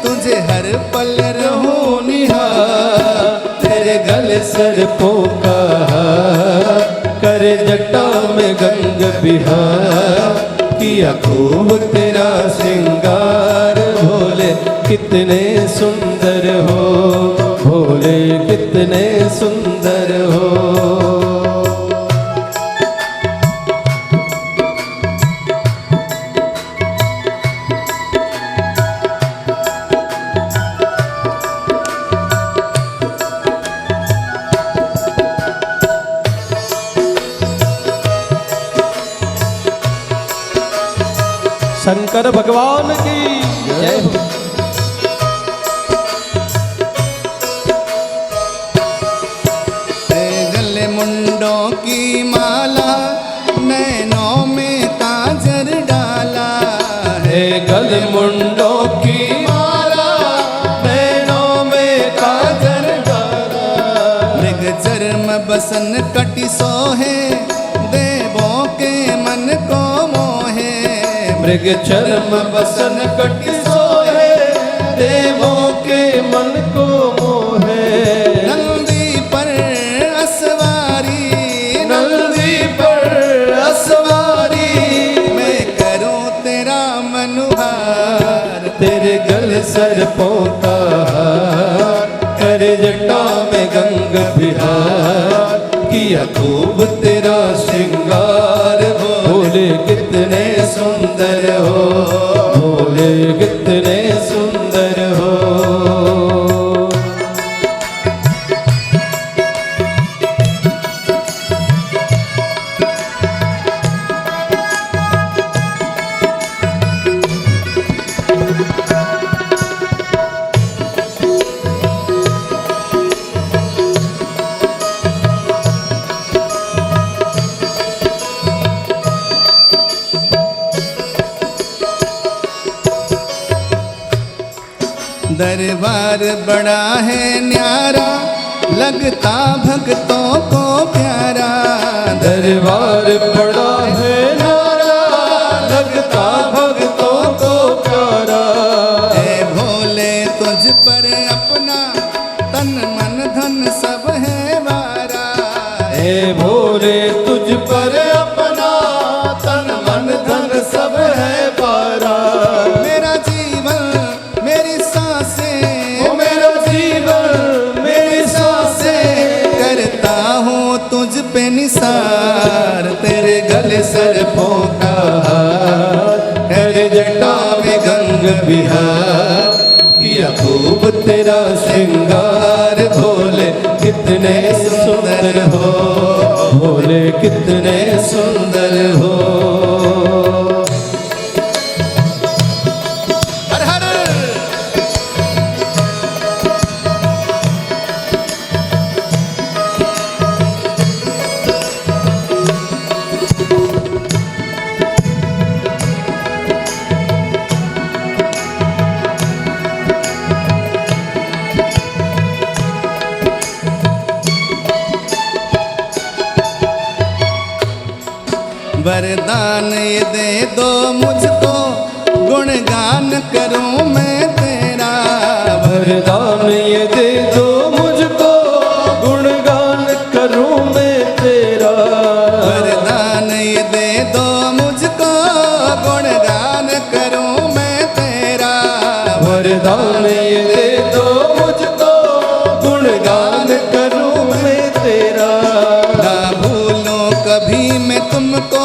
तुझे हर पल रहूं निहार। तेरे गले सर्पों का हार, कर जटा में गंग बिहार, किया खूब तेरा श्रृंगार। भोले कितने सुंदर हो, भोले कितने सुंदर हो। शंकर भगवान की जय हो। गले मुंडों की माला नैनों में काजर डाला है, गल मुंडों की माला नैनों में काजर डाला। मृग चर्म बसन कटि सोहे देवों के मन को मोहे, मृग चर्म बसन कटि सोहे देवों के मन को मोहे। नंदी पर असवारी, नंदी पर असवारी, मैं करूं तेरा मनुहार। तेरे गले सर्पों का हार, कर जटा में गंग बिहार, किया खूब तेरा श्रृंगार। भोले कितने सुंदर हो, भोले कितने सुंदर हो। दरबार बड़ा है न्यारा लगता भक्तों को प्यारा। दरबार बड़ा है न्यारा लगता भक्तों को प्यारा। हे भोले तुझ पर अपना तन मन धन सब है वारा। हे भोले तुझ पर अपना तन मन धन सब है वारा। मेरा जीवन मेरी सांसें, ओ मेरा जीवन मेरी सांसें, करता हूँ तुझ पे निसार। तेरे गले सर्पों का हार, कर जटा में गंग बिहार, किया खूब तेरा श्रृंगार। भोले कितने सुंदर हो, भोले कितने सुंदर हो। हर हर वरदान ये दे दो मुझको, गुणगान करूं मैं तेरा। वरदान ये दे दो मुझको, गुणगान करूं मैं तेरा। वरदान ये दे दो मुझको, गुणगान करूं मैं तेरा। वरदान ये दे दो मुझको, गुणगान करूं मैं तेरा। ना भूलूं कभी मैं तुमको,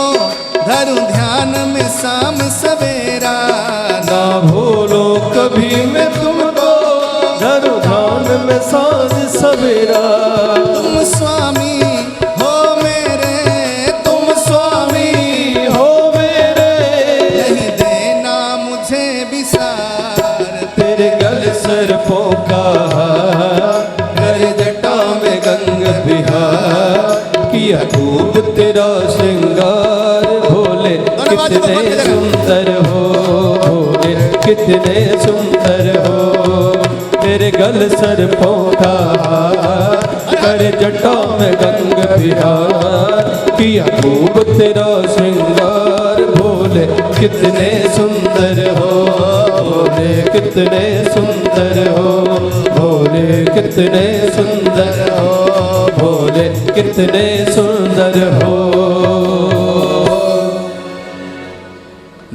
धरूं ध्यान में शाम सवेरा। ना भूलो कभी मैं तुमको, धरूं ध्यान में सांझ सवेरा। तुम स्वामी हो मेरे, तुम स्वामी हो मेरे, नहीं देना मुझे विसार। तेरे गल सर्पों का हार, कर जटा में गंग बिहार। किया खूब तेरा श्रृंगार, भोले कितने सुंदर हो, भोले कितने सुंदर हो। तेरे गल सर्पों का हार, कर जटा में गंग बिहार। किया खूब तेरा श्रृंगार, भोले कितने सुंदर हो, भोले कितने सुंदर हो, भोले कितने सुंदर हो, भोले कितने सुंदर हो।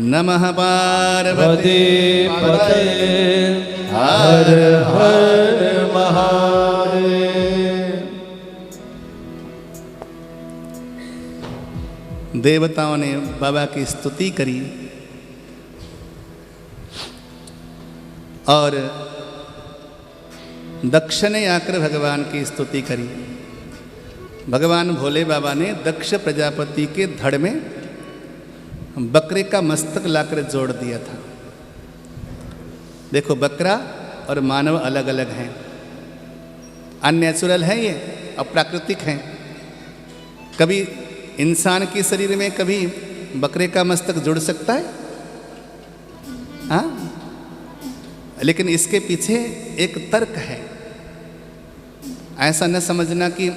नमः पार्वती पते हर हर महादेव। देवताओं ने बाबा की स्तुति करी और दक्ष ने आकर भगवान की स्तुति करी। भगवान भोले बाबा ने दक्ष प्रजापति के धड़ में बकरे का मस्तक लाकर जोड़ दिया था। देखो, बकरा और मानव अलग अलग हैं, अननेचुरल हैं, ये अप्राकृतिक हैं। कभी इंसान के शरीर में कभी बकरे का मस्तक जुड़ सकता है, हाँ? लेकिन इसके पीछे एक तर्क है। ऐसा न समझना कि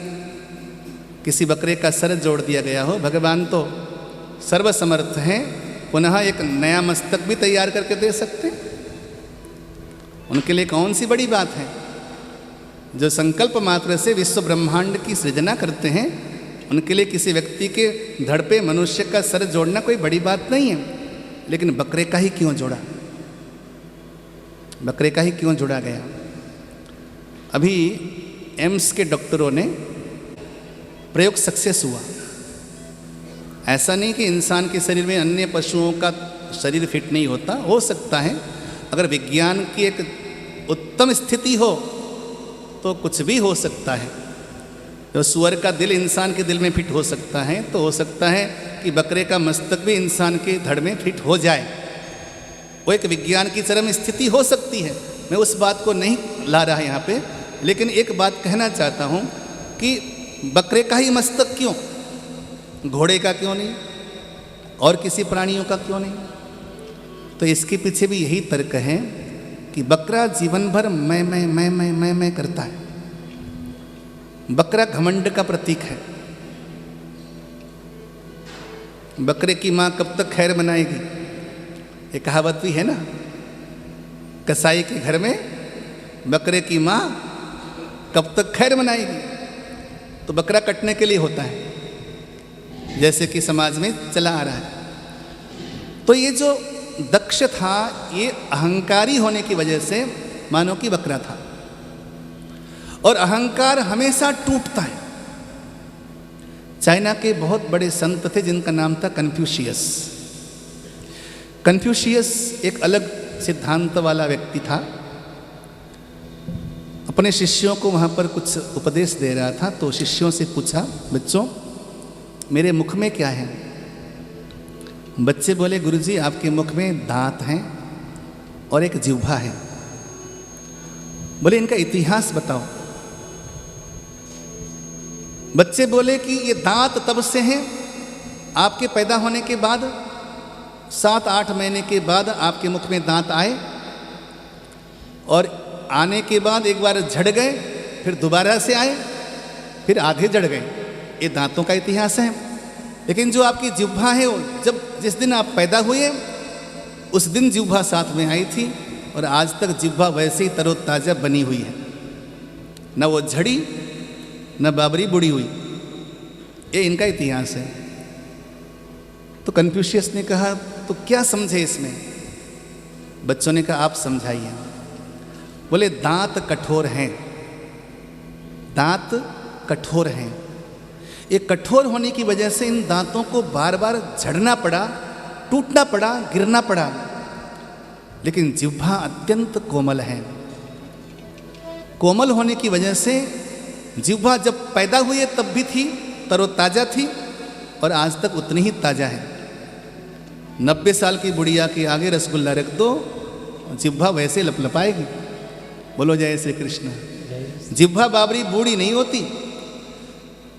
किसी बकरे का सर जोड़ दिया गया हो। भगवान तो सर्वसमर्थ हैं, पुनः एक नया मस्तक भी तैयार करके दे सकते। उनके लिए कौन सी बड़ी बात है? जो संकल्प मात्र से विश्व ब्रह्मांड की सृजना करते हैं, उनके लिए किसी व्यक्ति के धड़ पे मनुष्य का सर जोड़ना कोई बड़ी बात नहीं है। लेकिन बकरे का ही क्यों जोड़ा? बकरे का ही क्यों जोड़ा गया? अभी एम्स के डॉक्टरों ने प्रयोग सक्सेस हुआ। ऐसा नहीं कि इंसान के शरीर में अन्य पशुओं का शरीर फिट नहीं होता, हो सकता है। अगर विज्ञान की एक उत्तम स्थिति हो तो कुछ भी हो सकता है। तो सुअर का दिल इंसान के दिल में फिट हो सकता है, तो हो सकता है कि बकरे का मस्तक भी इंसान के धड़ में फिट हो जाए। वो एक विज्ञान की चरम स्थिति हो सकती है। मैं उस बात को नहीं ला रहा यहाँ पे, लेकिन एक बात कहना चाहता हूँ कि बकरे का ही मस्तक क्यों, घोड़े का क्यों नहीं, और किसी प्राणियों का क्यों नहीं? तो इसके पीछे भी यही तर्क है कि बकरा जीवन भर मैं करता है। बकरा घमंड का प्रतीक है। बकरे की माँ कब तक खैर मनाएगी? ये कहावत भी है ना, कसाई के घर में बकरे की माँ कब तक खैर मनाएगी? तो बकरा कटने के लिए होता है, जैसे कि समाज में चला आ रहा है। तो ये जो दक्ष था, ये अहंकारी होने की वजह से मानो कि बकरा था, और अहंकार हमेशा टूटता है। चाइना के बहुत बड़े संत थे जिनका नाम था कन्फ्यूशियस। कन्फ्यूशियस एक अलग सिद्धांत वाला व्यक्ति था। अपने शिष्यों को वहाँ पर कुछ उपदेश दे रहा था, तो शिष्यों से पूछा, बच्चों मेरे मुख में क्या है? बच्चे बोले, गुरुजी आपके मुख में दांत हैं और एक जिह्वा है। बोले इनका इतिहास बताओ। बच्चे बोले कि ये दांत तब से हैं, आपके पैदा होने के बाद 7-8 महीने के बाद आपके मुख में दांत आए, और आने के बाद एक बार झड़ गए, फिर दोबारा से आए, फिर आधे जड़ गए। ये दांतों का इतिहास है। लेकिन जो आपकी जिह्वा है वो जब जिस दिन आप पैदा हुए उस दिन जिह्वा साथ में आई थी और आज तक जिह्वा वैसे ही तरोताज़ा बनी हुई है, न वो झड़ी न बाबरी बुढ़ी हुई। ये इनका इतिहास है। तो कन्फ्यूशियस ने कहा तो क्या समझे इसमें? बच्चों ने कहा आप समझाइए। बोले दांत कठोर हैं, दांत कठोर हैं। ये कठोर होने की वजह से इन दांतों को बार बार झड़ना पड़ा, टूटना पड़ा, गिरना पड़ा। लेकिन जिह्वा अत्यंत कोमल है। कोमल होने की वजह से जिह्वा जब पैदा हुई तब भी थी, तरोताज़ा थी और आज तक उतनी ही ताज़ा है। 90 साल की बुढ़िया के आगे रसगुल्ला रख दो, जिह्वा वैसे लपलपाएगी। बोलो जय श्री कृष्ण। जिह्वा बाबरी बूढ़ी नहीं होती।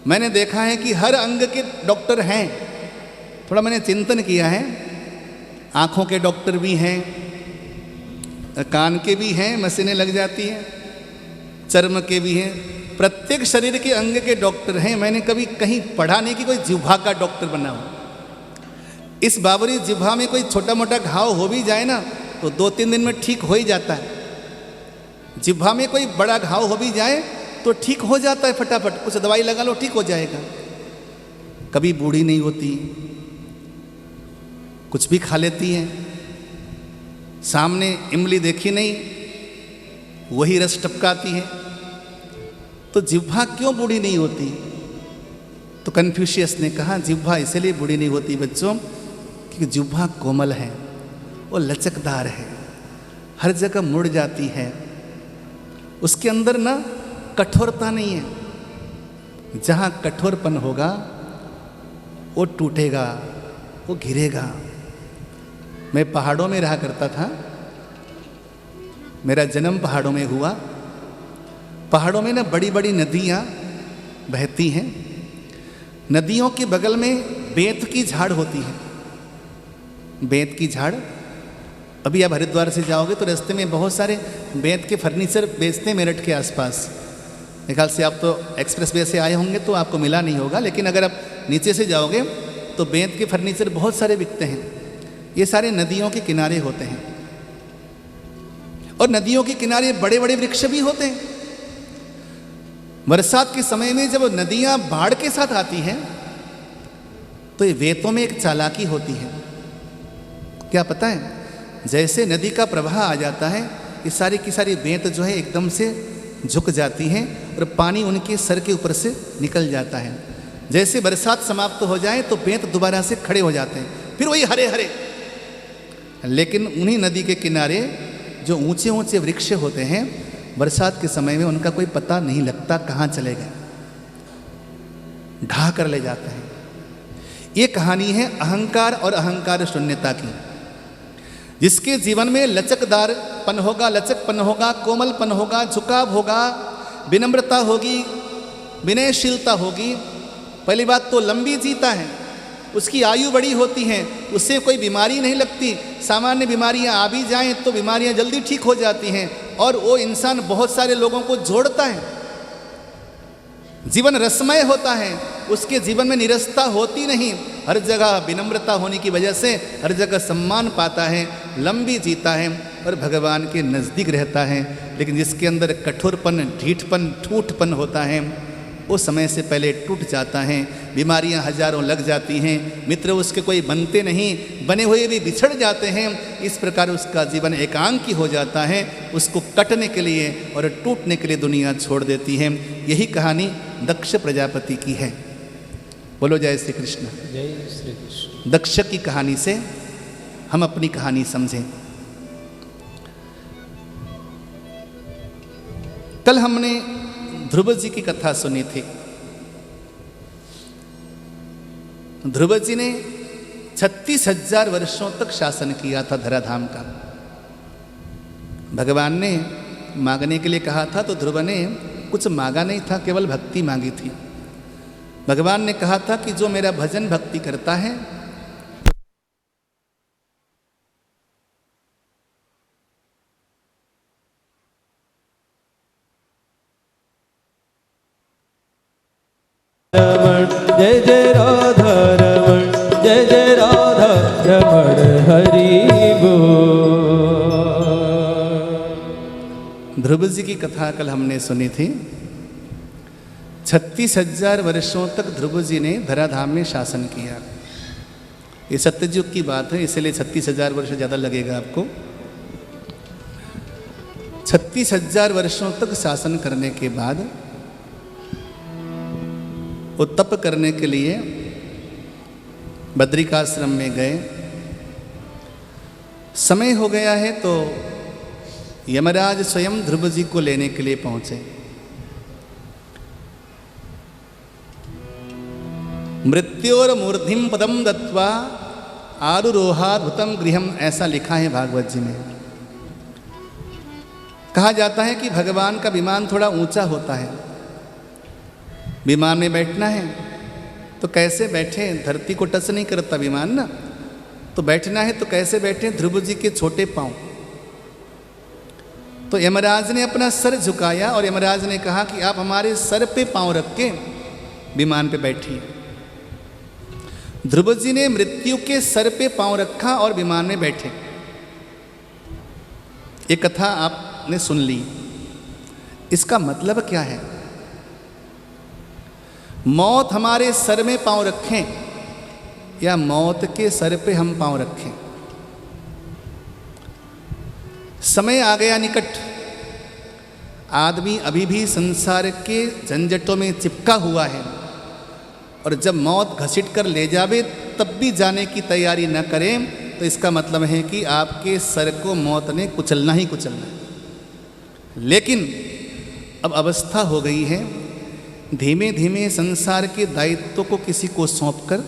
मैंने देखा है कि हर अंग के डॉक्टर हैं। थोड़ा मैंने चिंतन किया है, आँखों के डॉक्टर भी हैं, कान के भी हैं, मशीनें लग जाती हैं, चर्म के भी हैं, प्रत्येक शरीर के अंग के डॉक्टर हैं। मैंने कभी कहीं पढ़ा नहीं कि कोई जिह्वा का डॉक्टर बना हो। इस बाबरी जिह्वा में कोई छोटा मोटा घाव हो भी जाए ना तो 2-3 दिन में ठीक हो ही जाता है। जिह्वा में कोई बड़ा घाव हो भी जाए तो ठीक हो जाता है फटाफट, कुछ दवाई लगा लो ठीक हो जाएगा। कभी बूढ़ी नहीं होती, कुछ भी खा लेती है, सामने इमली देखी नहीं वही रस टपकाती है। तो जिह्वा क्यों बूढ़ी नहीं होती? तो कन्फ्यूशियस ने कहा जिह्वा इसलिए बूढ़ी नहीं होती बच्चों कि जिह्वा कोमल है, वो लचकदार है, हर जगह मुड़ जाती है, उसके अंदर ना कठोरता नहीं है। जहाँ कठोरपन होगा वो टूटेगा, वो गिरेगा। मैं पहाड़ों में रहा करता था, मेरा जन्म पहाड़ों में हुआ। पहाड़ों में ना बड़ी बड़ी नदियाँ बहती हैं। नदियों के बगल में बेंत की झाड़ होती है। बेंत की झाड़, अभी आप हरिद्वार से जाओगे तो रास्ते में बहुत सारे बेंत के फर्नीचर बेचते हैं मेरठ के आसपास। मेरे ख्याल से आप तो एक्सप्रेस वे से आए होंगे तो आपको मिला नहीं होगा, लेकिन अगर आप नीचे से जाओगे तो बेंत के फर्नीचर बहुत सारे बिकते हैं। ये सारे नदियों के किनारे होते हैं और नदियों के किनारे बड़े बड़े वृक्ष भी होते हैं। बरसात के समय में जब नदियां बाढ़ के साथ आती हैं तो ये वेतों में एक चालाकी होती है। क्या पता है, जैसे नदी का प्रवाह आ जाता है ये सारी की सारी बेंत जो है एकदम से झुक जाती हैं और पानी उनके सर के ऊपर से निकल जाता है। जैसे बरसात समाप्त हो जाए तो बेंत दोबारा से खड़े हो जाते हैं, फिर वही हरे हरे। लेकिन उन्हीं नदी के किनारे जो ऊंचे ऊंचे वृक्ष होते हैं, बरसात के समय में उनका कोई पता नहीं लगता कहाँ चले गए, ढहा कर ले जाते हैं। ये कहानी है अहंकार और अहंकार शून्यता की। जिसके जीवन में लचकदारपन होगा, लचकपन होगा, कोमलपन होगा, झुकाव होगा, विनम्रता होगी, विनयशीलता होगी। पहली बात तो लंबी जीता है, उसकी आयु बड़ी होती है, उससे कोई बीमारी नहीं लगती। सामान्य बीमारियां आ भी जाएं तो बीमारियां जल्दी ठीक हो जाती हैं और वो इंसान बहुत सारे लोगों को जोड़ता है। जीवन रसमय होता है, उसके जीवन में निरस्ता होती नहीं। हर जगह विनम्रता होने की वजह से हर जगह सम्मान पाता है, लंबी जीता है और भगवान के नज़दीक रहता है। लेकिन जिसके अंदर कठोरपन, ढीठपन, ठूठपन होता है वो समय से पहले टूट जाता है। बीमारियां हजारों लग जाती हैं, मित्र उसके कोई बनते नहीं, बने हुए भी बिछड़ जाते हैं। इस प्रकार उसका जीवन एकांकी हो जाता है, उसको कटने के लिए और टूटने के लिए दुनिया छोड़ देती है। यही कहानी दक्ष प्रजापति की है। बोलो जय श्री कृष्ण। जय श्री कृष्ण। दक्ष की कहानी से हम अपनी कहानी समझें। कल हमने ध्रुव जी की कथा सुनी थी। ध्रुव जी ने 36,000 वर्षों तक शासन किया था धराधाम का। भगवान ने मांगने के लिए कहा था तो ध्रुव ने कुछ मांगा नहीं था, केवल भक्ति मांगी थी। भगवान ने कहा था कि जो मेरा भजन भक्ति करता है जय जय राधा रमण। ध्रुव जी की कथा कल हमने सुनी थी। 36,000 वर्षों तक ध्रुव जी ने धराधाम में शासन किया। ये सत्ययुग की बात है, इसलिए 36,000 वर्ष ज़्यादा लगेगा आपको। 36,000 वर्षों तक शासन करने के बाद वो तप करने के लिए बद्रिकाश्रम में गए। समय हो गया है तो यमराज स्वयं ध्रुव जी को लेने के लिए पहुंचे। मृत्योर मूर्धिम पदम दत्वा आरुरोहाद्भुतम गृहम, ऐसा लिखा है भागवत जी में। कहा जाता है कि भगवान का विमान थोड़ा ऊंचा होता है। विमान में बैठना है तो कैसे बैठे, धरती को टच नहीं करता विमान ना, तो बैठना है तो कैसे बैठे, ध्रुव जी के छोटे पांव। तो यमराज ने अपना सर झुकाया और यमराज ने कहा कि आप हमारे सर पे पांव रख के विमान पे बैठिए। ध्रुव जी ने मृत्यु के सर पे पांव रखा और विमान में बैठे। ये कथा आपने सुन ली। इसका मतलब क्या है? मौत हमारे सर में पांव रखें या मौत के सर पे हम पांव रखें, समय आ गया निकट। आदमी अभी भी संसार के झंझटों में चिपका हुआ है और जब मौत घसीट कर ले जावे तब भी जाने की तैयारी न करें तो इसका मतलब है कि आपके सर को मौत ने कुचलना ही कुचलना है। लेकिन अब अवस्था हो गई है, धीमे धीमे संसार के दायित्व को किसी को सौंपकर,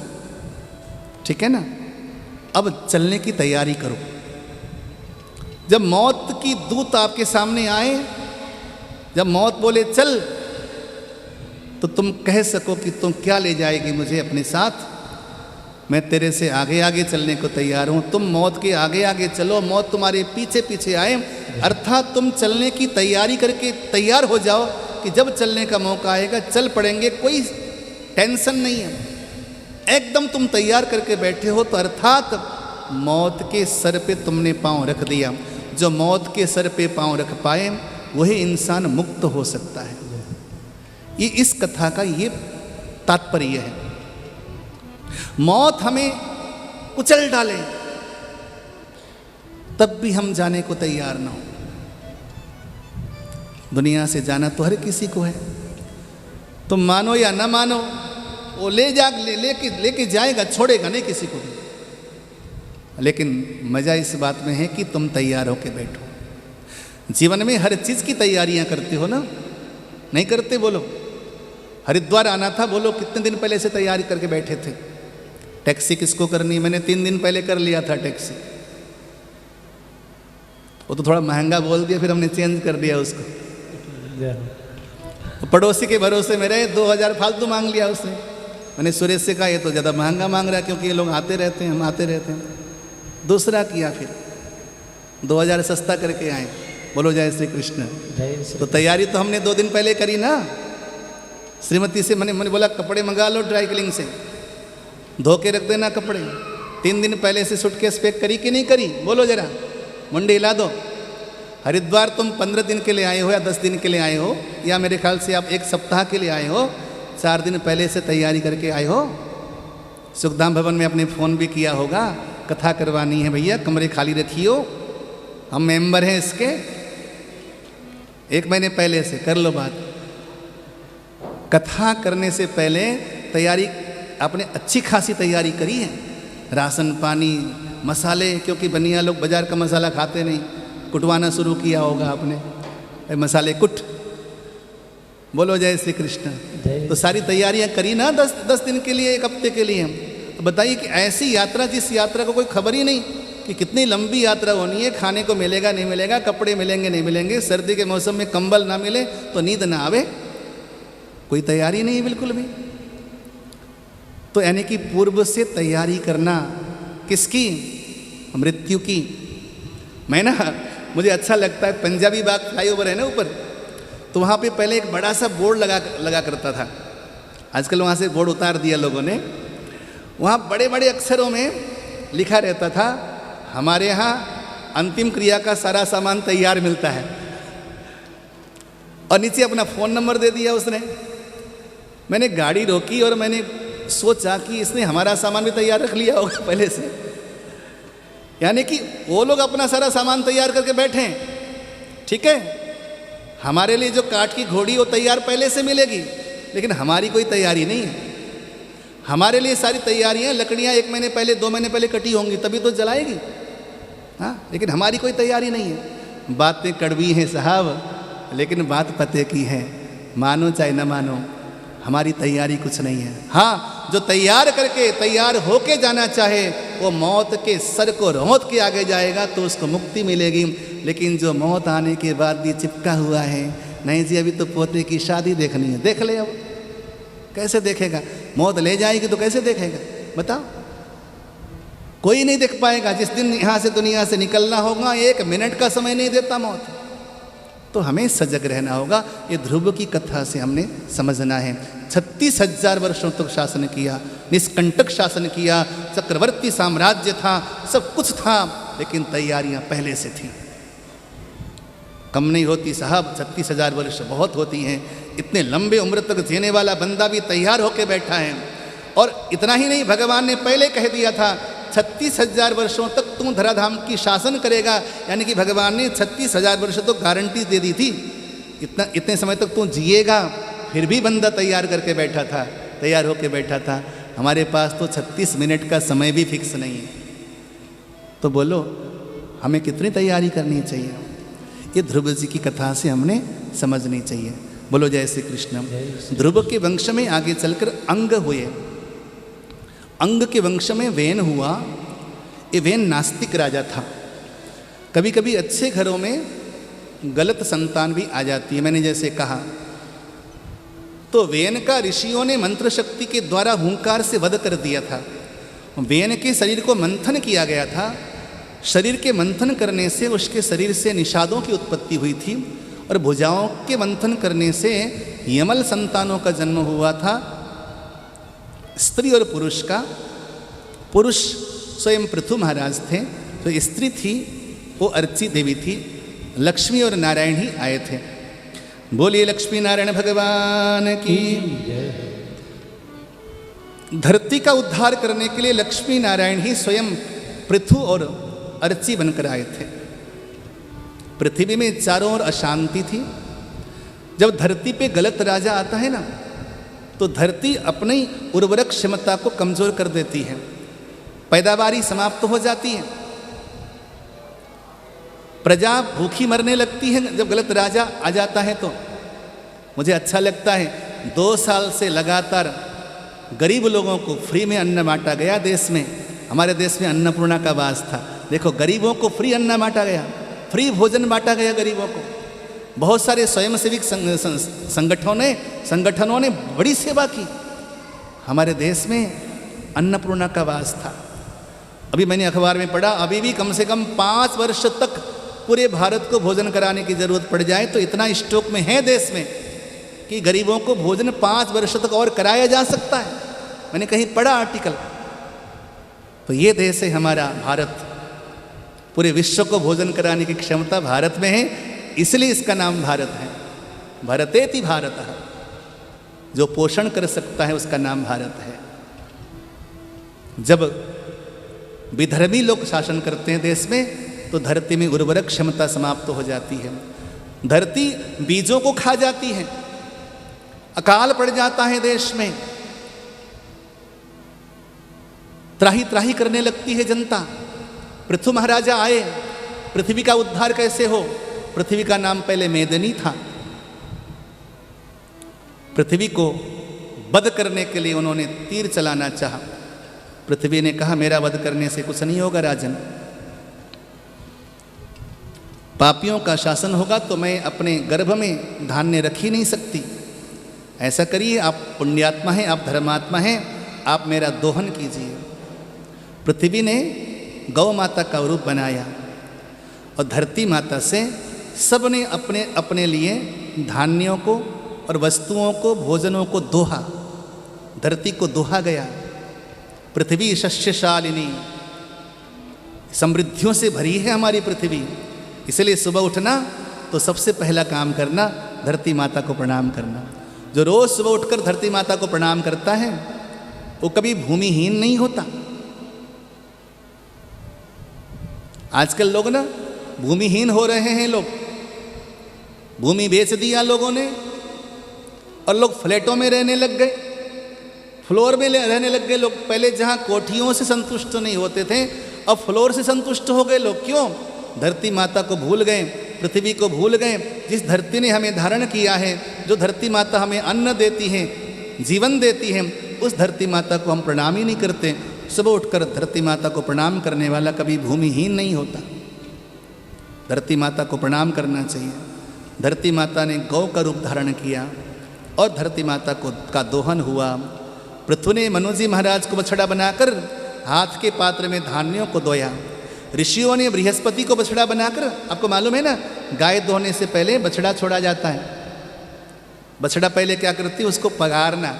ठीक है ना, अब चलने की तैयारी करो। जब मौत की दूत आपके सामने आए, जब मौत बोले चल, तो तुम कह सको कि तुम क्या ले जाएगी मुझे अपने साथ, मैं तेरे से आगे आगे चलने को तैयार हूँ। तुम मौत के आगे आगे चलो, मौत तुम्हारे पीछे पीछे आए, अर्थात तुम चलने की तैयारी करके तैयार हो जाओ कि जब चलने का मौका आएगा चल पड़ेंगे, कोई टेंशन नहीं है, एकदम तुम तैयार करके बैठे हो। तो अर्थात मौत के सर पे तुमने पांव रख दिया। जो मौत के सर पे पांव रख पाए वही इंसान मुक्त हो सकता है। ये इस कथा का ये तात्पर्य है। मौत हमें कुचल डाले तब भी हम जाने को तैयार ना हो। दुनिया से जाना तो हर किसी को है, तुम मानो या ना मानो, वो लेके जाएगा, छोड़ेगा नहीं किसी को भी। लेकिन मजा इस बात में है कि तुम तैयार होके बैठो। जीवन में हर चीज की तैयारियां करते हो ना, नहीं करते? बोलो, हरिद्वार आना था, बोलो कितने दिन पहले से तैयारी करके बैठे थे। टैक्सी किसको करनी, मैंने 3 दिन पहले कर लिया था टैक्सी। वो तो थोड़ा महंगा बोल दिया, फिर हमने चेंज कर दिया उसको। पड़ोसी के भरोसे में रहे, 2,000 फालतू मांग लिया उसने। मैंने सुरेश से कहा ये तो ज़्यादा महंगा मांग रहा है, क्योंकि ये लोग आते रहते हैं, हम आते रहते हैं। दूसरा किया, फिर 2,000 सस्ता करके आए। बोलो जय श्री कृष्ण। तो तैयारी तो हमने 2 दिन पहले करी ना। श्रीमती से मैंने बोला कपड़े मंगा लो ड्राई क्लीनिंग से, धो के रख देना कपड़े। 3 दिन पहले से सूटकेस पैक करी कि नहीं करी? बोलो जरा, मुंडी हिला दो। हरिद्वार तुम 15 दिन के लिए आए हो या 10 दिन के लिए आए हो, या मेरे ख्याल से आप 1 सप्ताह के लिए आए हो, 4 दिन पहले से तैयारी करके आए हो। सुखधाम भवन में आपने फ़ोन भी किया होगा, कथा करवानी है भैया, कमरे खाली रखियो, हम मेंबर हैं इसके। 1 महीने पहले से कर लो बात। कथा करने से पहले तैयारी आपने अच्छी खासी तैयारी करी है। राशन पानी, मसाले, क्योंकि बनिया लोग बाजार का मसाला खाते नहीं, कुटवाना शुरू किया होगा आपने, मसाले कुट। बोलो जय श्री कृष्ण। तो सारी तैयारियां करी ना 10 दिन के लिए, 1 हफ्ते के लिए। तो बताइए कि ऐसी यात्रा, जिस यात्रा को कोई खबर ही नहीं कि कितनी लंबी यात्रा होनी है, खाने को मिलेगा नहीं मिलेगा, कपड़े मिलेंगे नहीं मिलेंगे, सर्दी के मौसम में कंबल ना मिले तो नींद ना आवे, कोई तैयारी नहीं बिल्कुल भी। तो यानी कि पूर्व से तैयारी करना किसकी? मृत्यु की। मैं ना, मुझे अच्छा लगता है, पंजाबी बाग फ्लाईओवर है ना ऊपर, तो वहाँ पे पहले एक बड़ा सा बोर्ड लगा करता था। आजकल वहाँ से बोर्ड उतार दिया लोगों ने। वहाँ बड़े बड़े अक्षरों में लिखा रहता था, हमारे यहाँ अंतिम क्रिया का सारा सामान तैयार मिलता है। और नीचे अपना फ़ोन नंबर दे दिया उसने। मैंने गाड़ी रोकी और मैंने सोचा कि इसने हमारा सामान भी तैयार रख लिया होगा पहले से, यानी कि वो लोग अपना सारा सामान तैयार करके बैठे हैं, ठीक है। हमारे लिए जो काठ की घोड़ी वो तैयार पहले से मिलेगी, लेकिन हमारी कोई तैयारी नहीं है। हमारे लिए सारी तैयारियां, लकड़ियां 1 महीने पहले 2 महीने पहले कटी होंगी तभी तो जलाएगी, हाँ, लेकिन हमारी कोई तैयारी नहीं है। बातें कड़वी हैं साहब, लेकिन बात पते की है, मानो चाहे न मानो, हमारी तैयारी कुछ नहीं है। हाँ, जो तैयार करके तैयार होके जाना चाहे वो मौत के सर को रौंद के आगे जाएगा तो उसको मुक्ति मिलेगी। लेकिन जो मौत आने के बाद भी चिपका हुआ है, नहीं जी अभी तो पोते की शादी देखनी है, देख ले, अब कैसे देखेगा? मौत ले जाएगी तो कैसे देखेगा बताओ? कोई नहीं देख पाएगा। जिस दिन यहाँ से दुनिया से निकलना होगा 1 मिनट का समय नहीं देता मौत। तो हमें सजग रहना होगा। ये ध्रुव की कथा से हमने समझना है। 36,000 वर्षों तक शासन किया, निष्कंटक शासन किया, चक्रवर्ती साम्राज्य था, सब कुछ था, लेकिन तैयारियां पहले से थी। कम नहीं होती साहब, 36,000 वर्ष बहुत होती हैं। इतने लंबे उम्र तक जीने वाला बंदा भी तैयार होकर बैठा है। और इतना ही नहीं, भगवान ने पहले कह दिया था 36,000 वर्षों तक तू धराधाम की शासन करेगा, यानी कि भगवान ने 36,000 वर्ष तो गारंटी दे दी थी, इतने समय तक तू जिएगा। फिर भी बंदा तैयार करके बैठा था, तैयार होकर बैठा था। हमारे पास तो 36 मिनट का समय भी फिक्स नहीं है। तो बोलो हमें कितनी तैयारी करनी चाहिए? ये ध्रुव जी की कथा से हमने समझनी चाहिए। बोलो जय श्री कृष्ण। ध्रुव के वंश में आगे चलकर अंग हुए। अंग के वंश में वेन हुआ। ये वेन नास्तिक राजा था। कभी कभी अच्छे घरों में गलत संतान भी आ जाती है, मैंने जैसे कहा। तो वेन का ऋषियों ने मंत्र शक्ति के द्वारा हुंकार से वध कर दिया था। वेन के शरीर को मंथन किया गया था। शरीर के मंथन करने से उसके शरीर से निषादों की उत्पत्ति हुई थी, और भुजाओं के मंथन करने से यमल संतानों का जन्म हुआ था, स्त्री और पुरुष का। पुरुष स्वयं पृथु महाराज थे, तो स्त्री थी वो अर्ची देवी थी। लक्ष्मी और नारायण ही आए थे। बोलिए लक्ष्मी नारायण भगवान की। धरती का उद्धार करने के लिए लक्ष्मी नारायण ही स्वयं पृथु और अर्ची बनकर आए थे। पृथ्वी में चारों ओर अशांति थी। जब धरती पे गलत राजा आता है ना, तो धरती अपनी उर्वरक क्षमता को कमजोर कर देती है, पैदावारी समाप्त हो जाती है, प्रजा भूखी मरने लगती है। जब गलत राजा आ जाता है तो मुझे अच्छा लगता है, 2 साल से लगातार गरीब लोगों को फ्री में अन्न बांटा गया। देश में, हमारे देश में अन्नपूर्णा का वास था। देखो गरीबों को फ्री अन्न बांटा गया, फ्री भोजन बांटा गया गरीबों को। बहुत सारे स्वयंसेवी संगठनों ने बड़ी सेवा की। हमारे देश में अन्नपूर्णा का वास था। अभी मैंने अखबार में पढ़ा, अभी भी कम से कम 5 वर्ष तक पूरे भारत को भोजन कराने की जरूरत पड़ जाए, तो इतना स्टॉक में है देश में कि गरीबों को भोजन 5 वर्ष तक और कराया जा सकता है। मैंने कहीं पढ़ा आर्टिकल। तो ये देश है हमारा भारत। पूरे विश्व को भोजन कराने की क्षमता भारत में है, इसलिए इसका नाम भारत है। भारतेति भारतः, जो पोषण कर सकता है उसका नाम भारत है। जब विधर्मी लोग शासन करते हैं देश में, तो धरती में उर्वरक क्षमता समाप्त हो जाती है। धरती बीजों को खा जाती है, अकाल पड़ जाता है देश में, त्राही त्राही करने लगती है जनता। पृथु महाराजा आए, पृथ्वी का उद्धार कैसे हो? पृथ्वी का नाम पहले मेदिनी था। पृथ्वी को वध करने के लिए उन्होंने तीर चलाना चाहा। पृथ्वी ने कहा मेरा वध करने से कुछ नहीं होगा राजन, पापियों का शासन होगा तो मैं अपने गर्भ में धान्य रख ही नहीं सकती। ऐसा करिए, आप पुण्यात्मा हैं, आप धर्मात्मा हैं, आप मेरा दोहन कीजिए। पृथ्वी ने गौ माता का रूप बनाया और धरती माता से सब ने अपने अपने लिए धान्यों को और वस्तुओं को, भोजनों को दोहा। धरती को दोहा गया। पृथ्वी शस्यशालिनी, समृद्धियों से भरी है हमारी पृथ्वी। इसलिए सुबह उठना तो सबसे पहला काम करना धरती माता को प्रणाम करना। जो रोज सुबह उठकर धरती माता को प्रणाम करता है वो कभी भूमिहीन नहीं होता। आजकल लोग ना भूमिहीन हो रहे हैं, लोग भूमि बेच दिया लोगों ने और लोग फ्लैटों में रहने लग गए, फ्लोर में रहने लग गए लोग। पहले जहाँ कोठियों से संतुष्ट नहीं होते थे अब फ्लोर से संतुष्ट हो गए लोग। क्यों? धरती माता को भूल गए, पृथ्वी को भूल गए। जिस धरती ने हमें धारण किया है, जो धरती माता हमें अन्न देती है, जीवन देती है, उस धरती माता को हम प्रणाम ही नहीं करते। सुबह उठकर धरती माता को प्रणाम करने वाला कभी भूमिहीन नहीं होता। धरती माता को प्रणाम करना चाहिए। धरती माता ने गौ का रूप धारण किया और धरती माता का दोहन हुआ। पृथु ने मनु जी महाराज को बछड़ा बनाकर हाथ के पात्र में धान्यों को धोया। ऋषियों ने बृहस्पति को बछड़ा बनाकर, आपको मालूम है ना, गाय दोहने से पहले बछड़ा छोड़ा जाता है। बछड़ा पहले क्या करती है? उसको पगारना,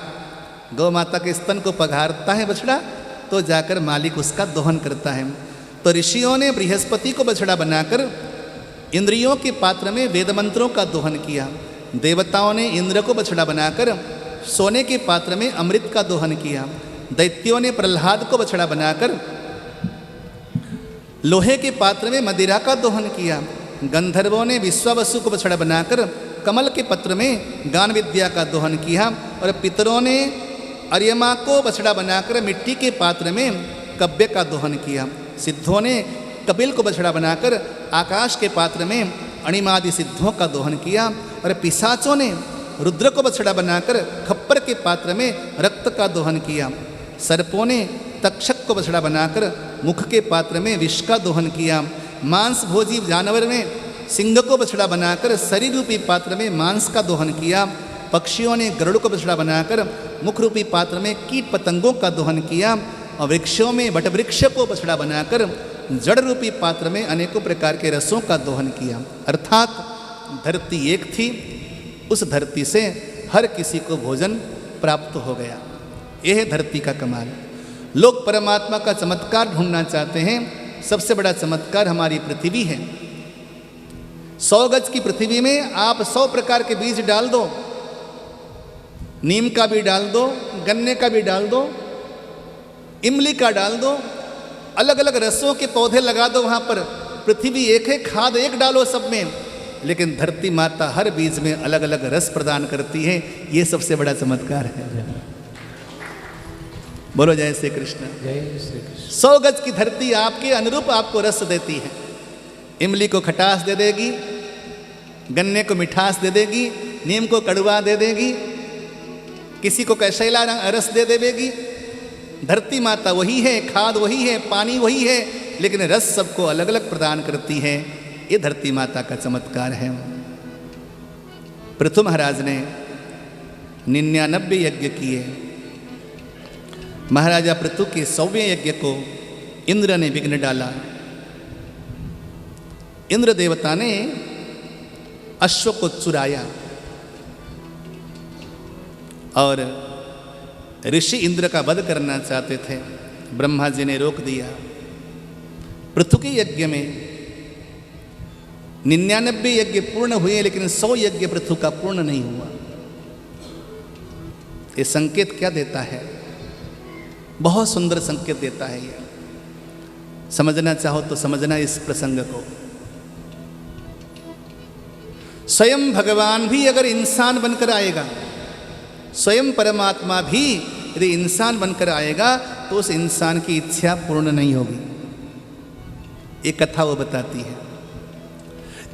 गौ माता के स्तन को पगारता है बछड़ा, तो जाकर मालिक उसका दोहन करता है। तो ऋषियों ने बृहस्पति को बछड़ा बनाकर इंद्रियों के पात्र में वेद मंत्रों का दोहन किया। देवताओं ने इंद्र को बछड़ा बनाकर सोने के पात्र में अमृत का दोहन किया। दैत्यों ने प्रहलाद को बछड़ा बनाकर लोहे के पात्र में मदिरा का दोहन किया। गंधर्वों ने विश्वावसु को बछड़ा बनाकर कमल के पत्र में गान विद्या का दोहन किया। और पितरों ने अर्यमा को बछड़ा बनाकर मिट्टी के पात्र में कव्य का दोहन किया। सिद्धों ने कपिल को बछड़ा बनाकर आकाश के पात्र में अणिमादि सिद्धों का दोहन किया। और पिशाचों ने रुद्र को बछड़ा बनाकर खप्पर के पात्र में रक्त का दोहन किया। सर्पों ने तक्षक को बछड़ा बनाकर मुख के पात्र में विष का दोहन किया। मांस भोजी जानवर ने सिंह को बछड़ा बनाकर शरीर रूपी पात्र में मांस का दोहन किया। पक्षियों ने गरुड़ को बछड़ा बनाकर मुख रूपी पात्र में कीट पतंगों का दोहन किया। और वृक्षों में वटवृक्ष को बछड़ा बनाकर जड़ रूपी पात्र में अनेकों प्रकार के रसों का दोहन किया। अर्थात धरती एक थी, उस धरती से हर किसी को भोजन प्राप्त हो गया। यह है धरती का कमाल। लोग परमात्मा का चमत्कार ढूंढना चाहते हैं। सबसे बड़ा चमत्कार हमारी पृथ्वी है। 100 गज की पृथ्वी में आप 100 प्रकार के बीज डाल दो, नीम का भी डाल दो, गन्ने का भी डाल दो, इमली का डाल दो, अलग अलग रसों के पौधे लगा दो। वहाँ पर पृथ्वी एक है, खाद एक डालो सब में, लेकिन धरती माता हर बीज में अलग अलग रस प्रदान करती है। ये सबसे बड़ा चमत्कार है। बोलो जय श्री कृष्ण। जय श्री कृष्ण। 100 गज की धरती आपके अनुरूप आपको रस देती है। इमली को खटास दे देगी, गन्ने को मिठास दे देगी, नीम को कड़वा दे देगी, किसी को कैशैला रस दे देगी। धरती माता वही है, खाद वही है, पानी वही है, लेकिन रस सबको अलग अलग प्रदान करती है। ये धरती माता का चमत्कार है। पृथु महाराज ने 99 यज्ञ किए। महाराजा पृथु के 100वें यज्ञ को इंद्र ने विघ्न डाला। इंद्र देवता ने अश्व को चुराया और ऋषि इंद्र का वध करना चाहते थे। ब्रह्मा जी ने रोक दिया। पृथु के यज्ञ में 99 यज्ञ पूर्ण हुए, लेकिन 100 यज्ञ पृथु का पूर्ण नहीं हुआ। ये संकेत क्या देता है? बहुत सुंदर संकेत देता है। ये समझना चाहो तो समझना इस प्रसंग को। स्वयं भगवान भी अगर इंसान बनकर आएगा, स्वयं परमात्मा भी यदि इंसान बनकर आएगा, तो उस इंसान की इच्छा पूर्ण नहीं होगी। एक कथा वो बताती है।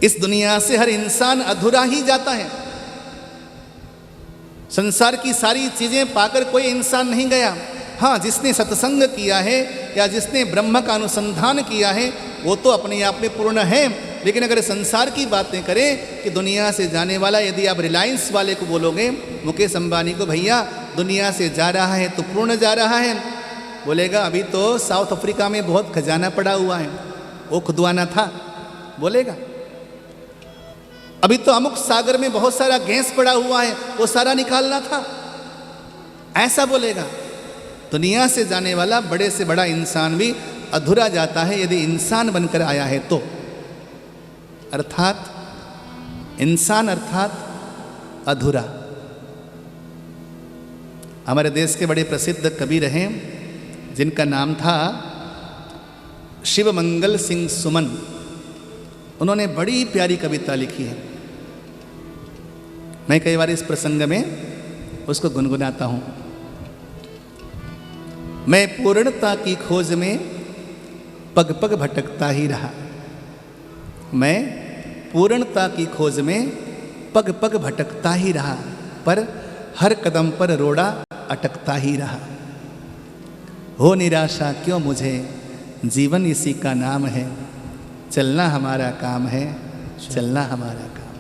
इस दुनिया से हर इंसान अधूरा ही जाता है। संसार की सारी चीजें पाकर कोई इंसान नहीं गया। हाँ, जिसने सत्संग किया है या जिसने ब्रह्म का अनुसंधान किया है वो तो अपने आप में पूर्ण है। लेकिन अगर संसार की बातें करें कि दुनिया से जाने वाला, यदि आप रिलायंस वाले को बोलोगे, मुकेश अंबानी को, भैया दुनिया से जा रहा है तो पूर्ण जा रहा है, बोलेगा अभी तो साउथ अफ्रीका में बहुत खजाना पड़ा हुआ है, वो खुदवाना था, बोलेगा। अभी तो अमुक सागर में बहुत सारा गैस पड़ा हुआ है, वो सारा निकालना था, ऐसा बोलेगा। दुनिया से जाने वाला बड़े से बड़ा इंसान भी अधूरा जाता है यदि इंसान बनकर आया है तो। अर्थात इंसान अर्थात अधूरा। हमारे देश के बड़े प्रसिद्ध कवि रहे जिनका नाम था शिवमंगल सिंह सुमन। उन्होंने बड़ी प्यारी कविता लिखी है। मैं कई बार इस प्रसंग में उसको गुनगुनाता हूँ। मैं पूर्णता की खोज में पग पग भटकता ही रहा। मैं पूर्णता की खोज में पग पग भटकता ही रहा, पर हर कदम पर रोड़ा अटकता ही रहा। हो निराशा क्यों मुझे, जीवन इसी का नाम है, चलना हमारा काम है, चलना हमारा काम।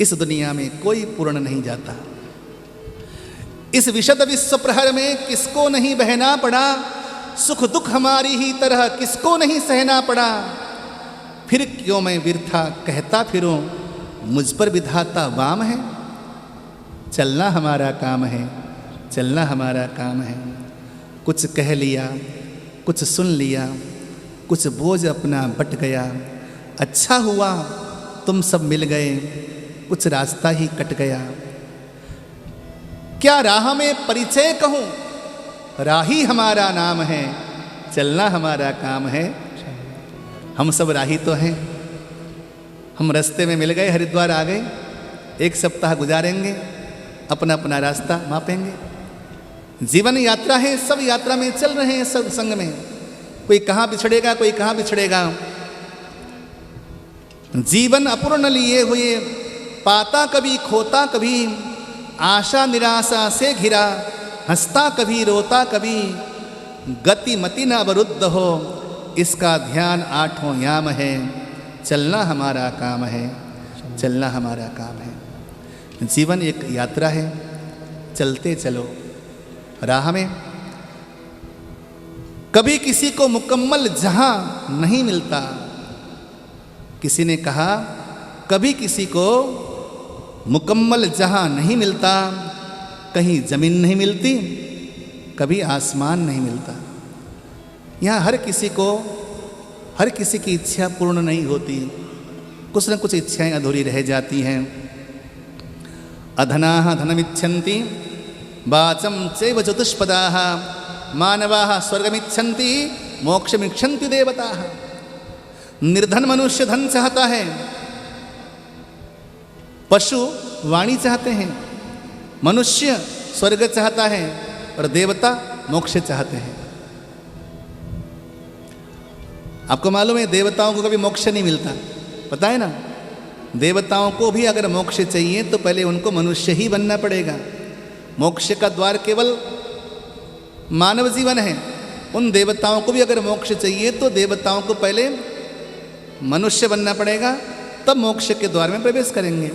इस दुनिया में कोई पूर्ण नहीं जाता। इस विशद विश्व प्रहर में किसको नहीं बहना पड़ा, सुख दुख हमारी ही तरह किसको नहीं सहना पड़ा। फिर क्यों मैं व्यर्था कहता फिरूं, मुझ पर विधाता वाम है, चलना हमारा काम है, चलना हमारा काम है। कुछ कह लिया, कुछ सुन लिया, कुछ बोझ अपना बट गया। अच्छा हुआ तुम सब मिल गए, कुछ रास्ता ही कट गया। क्या राह में परिचय कहूँ, राही हमारा नाम है, चलना हमारा काम है। हम सब राही तो हैं। हम रास्ते में मिल गए, हरिद्वार आ गए, एक सप्ताह गुजारेंगे, अपना अपना रास्ता मापेंगे। जीवन यात्रा है, सब यात्रा में चल रहे हैं, सब संग में। कोई कहाँ बिछड़ेगा, कोई कहाँ बिछड़ेगा। जीवन अपूर्ण लिए हुए, पाता कभी खोता कभी, आशा निराशा से घिरा, हंसता कभी रोता कभी, गति मति न अवरुद्ध हो, इसका ध्यान आठों याम है, चलना हमारा काम है, चलना हमारा काम है। जीवन एक यात्रा है, चलते चलो राह में। कभी किसी को मुकम्मल जहां नहीं मिलता। किसी ने कहा कभी किसी को मुकम्मल जहां नहीं मिलता, कहीं जमीन नहीं मिलती, कभी आसमान नहीं मिलता। यहाँ हर किसी को, हर किसी की इच्छा पूर्ण नहीं होती, कुछ न कुछ इच्छाएं अधूरी रह जाती हैं। अधनाः धनमिच्छन्ति वाचं चैव चतुष्पदाः, मानवाः स्वर्गमिच्छन्ति मोक्षमिच्छन्ति देवताः। निर्धन मनुष्य धन चाहता है, पशु वाणी चाहते हैं, मनुष्य स्वर्ग चाहता है और देवता मोक्ष चाहते हैं। आपको मालूम है देवताओं को कभी मोक्ष नहीं मिलता, पता है ना। देवताओं को भी अगर मोक्ष चाहिए तो पहले उनको मनुष्य ही बनना पड़ेगा। मोक्ष का द्वार केवल मानव जीवन है। उन देवताओं को भी अगर मोक्ष चाहिए तो देवताओं को पहले मनुष्य बनना पड़ेगा, तब मोक्ष के द्वार में प्रवेश करेंगे।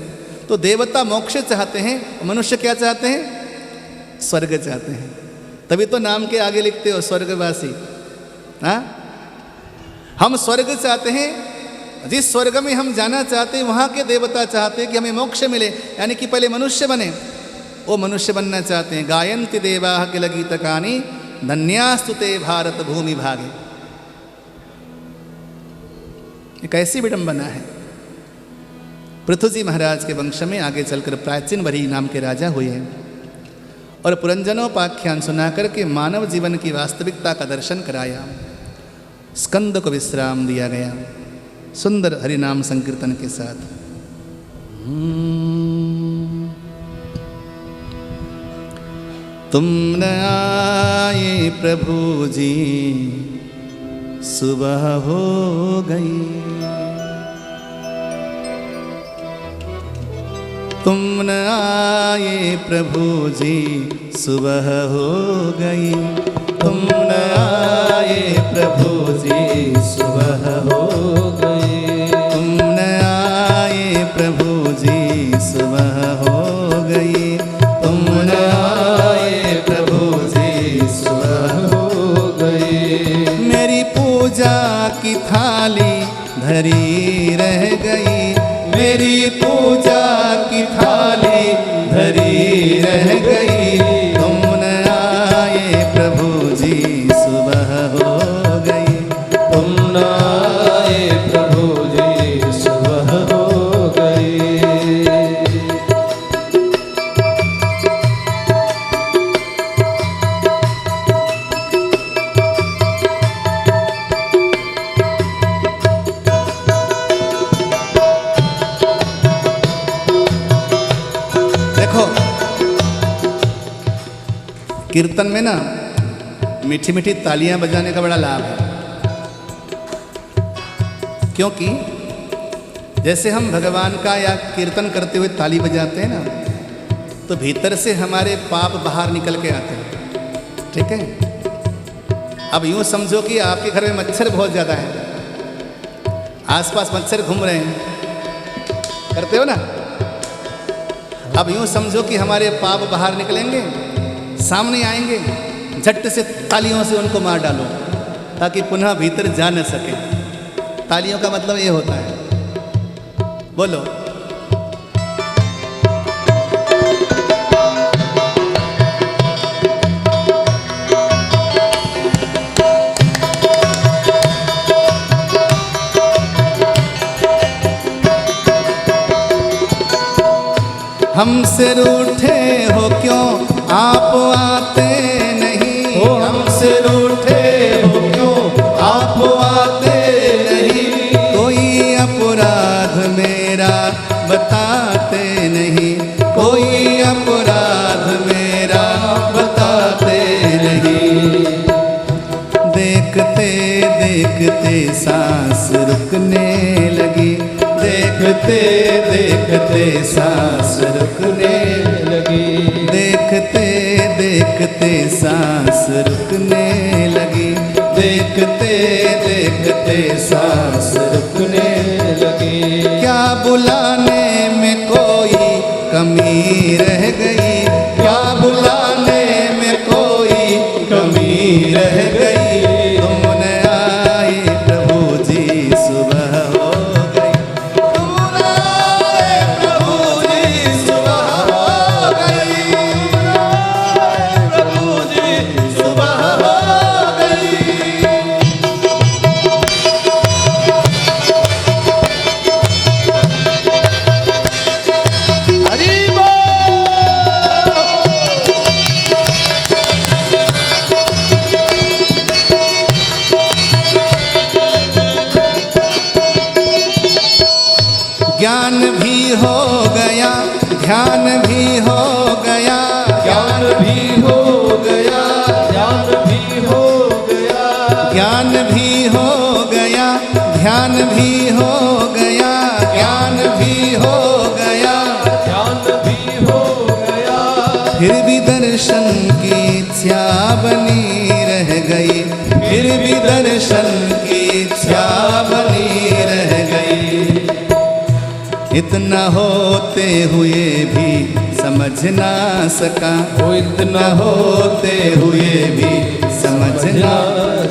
तो देवता मोक्ष चाहते हैं, मनुष्य क्या चाहते हैं, स्वर्ग चाहते हैं। तभी तो नाम के आगे लिखते हो स्वर्गवासी। हाँ, हम स्वर्ग चाहते हैं। जिस स्वर्ग में हम जाना चाहते हैं वहाँ के देवता चाहते हैं कि हमें मोक्ष मिले, यानी कि पहले मनुष्य बने। वो मनुष्य बनना चाहते हैं। गायन्ति देवाः किल गीतकानि धन्यास्तु ते भारत भूमि भागे। एक ऐसी विडंबना है। पृथ्वी महाराज के वंश में आगे चलकर प्राचीन वरी नाम के राजा हुए और पुरंजनोपाख्यान सुनाकर के मानव जीवन की वास्तविकता का दर्शन कराया। स्कंद को विश्राम दिया गया सुंदर हरिनाम संकीर्तन के साथ। तुम न आए प्रभु जी, सुबह हो गई। तुम न आए प्रभु जी, सुबह हो गई। तुम न आए प्रभु जी, सुबह हो गई। तुम न आए प्रभु जी, सुबह हो गई। तुम न आए प्रभु जी, सुबह हो गई। मेरी पूजा की थाली धरी रह गई। मेरी पूजा की थाली धरी रह गई। तुम न आए प्रभु जी, सुबह हो गई। तुम न आए प्रभु जी, सुबह हो गई। कीर्तन में ना मीठी मीठी तालियां बजाने का बड़ा लाभ है, क्योंकि जैसे हम भगवान का या कीर्तन करते हुए ताली बजाते हैं ना, तो भीतर से हमारे पाप बाहर निकल के आते हैं। ठीक है, अब यूं समझो कि आपके घर में मच्छर बहुत ज़्यादा है, आसपास मच्छर घूम रहे हैं, करते हो ना। अब यूं समझो कि हमारे पाप बाहर निकलेंगे, सामने आएंगे, झट से तालियों से उनको मार डालो ताकि पुनः भीतर जा न सके। तालियों का मतलब ये होता है, बोलो। हमसे रूठे हो क्यों आप आते नहीं, हो हमसे रूठे हो क्यों आप आते नहीं, कोई अपराध मेरा बताते नहीं, कोई अपराध मेरा बताते नहीं। देखते देखते सांस रुकने लगी, देखते देखते सांस रुकने लगी, देखते देखते सांस रुकने लगी, देखते देखते सांस रुकने लगी। क्या बुलाने में कोई कमी रह गई, क्या बुलाने में कोई कमी रह गई, तुम न आए प्रभु जी सुबह हो गई, तुम न आए प्रभु जी सुबह हो गई, प्रभु जी सुबह हो गई। हरि बोल। ज्ञान भी हो गया, ध्यान भी हो गया, ज्ञान भी हो गया, ध्यान भी हो गया, ज्ञान भी हो गया, ध्यान भी हो गया, ज्ञान भी हो गया, ध्यान भी हो गया, फिर भी दर्शन की इच्छा बनी रह गई, फिर भी दर्शन की इच्छा बनी रह गई। इतना होते हुए भी समझ ना सका, वो इतना होते हुए भी समझ ना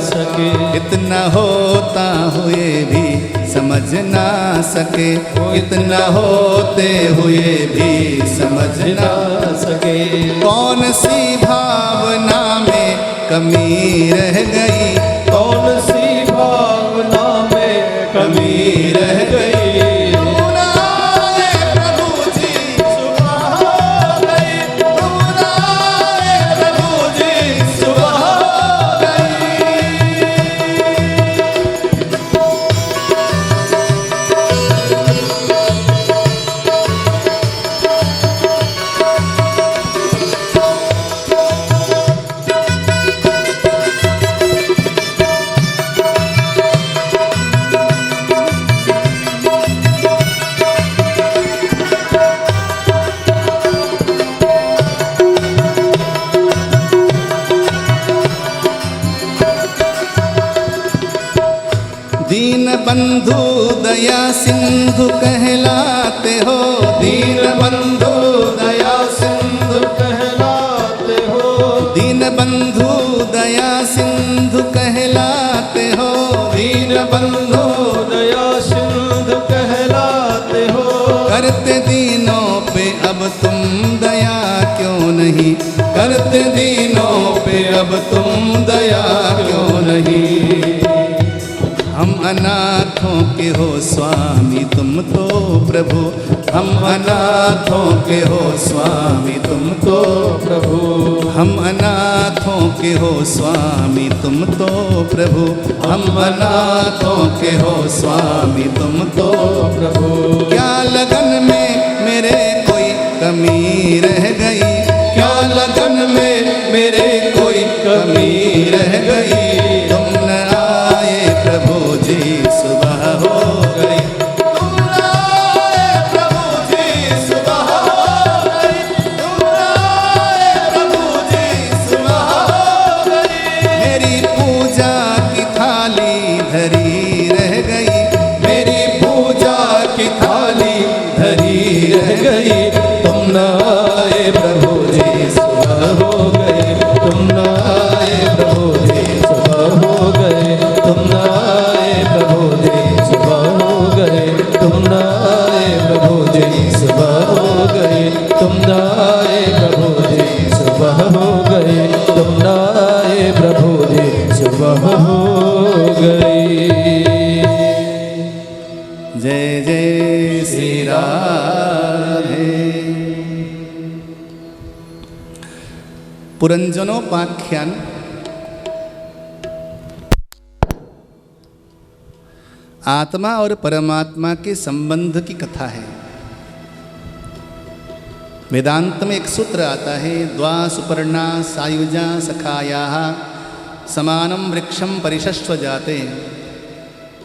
सके, इतना होता हुए भी समझ ना सके, इतना होते हुए भी समझ ना सके। कौन सी भावना में कमी रह गई, कौन सी भावना में कमी रह गई, दीन बंधु दया सिंधु कहलाते हो, दीन बंधु दया सिंधु कहलाते हो, दीन बंधु दया सिंधु कहलाते हो, दीन बंधु दया सिंधु कहलाते हो। करते दीनों पे अब तुम दया क्यों नहीं, करते दीनों पे अब तुम दया क्यों नहीं। हम अनाथों के हो स्वामी तुम तो प्रभु, हम अनाथों के हो स्वामी तुम तो प्रभु, हम अनाथों के हो स्वामी तुम तो प्रभु, हम अनाथों के हो स्वामी तुम तो प्रभु। क्या लगन में मेरे कोई कमी रह गई, क्या लगन में मेरे कमी रह गई, तुम न आए प्रभु जी सुबह हो गई। तुम न आए प्रभु जी सुबह हो गई, तुम न आए प्रभु जी सुबह हो गई। मेरी पूजा की थाली धरी रह गई, मेरी पूजा की थाली धरी रह गई, तुम न आए प्रभु जी सुबह हो गए, तुम न आए प्रभु जी सुबह हो गए, तुम न आए प्रभु जी सुबह हो गए, तुम न आए प्रभु जी सुबह हो गए, तुम न आए प्रभु जी सुबह हो गए, तुम न आए प्रभु जी सुबह हो गई। जय जय श्री राधे। पुरंजनोपाख्यान आत्मा और परमात्मा के संबंध की कथा है। वेदांत में एक सूत्र आता है, द्वा सुपर्णा सायुजा सखायाः समानं वृक्षं परिशश्व जाते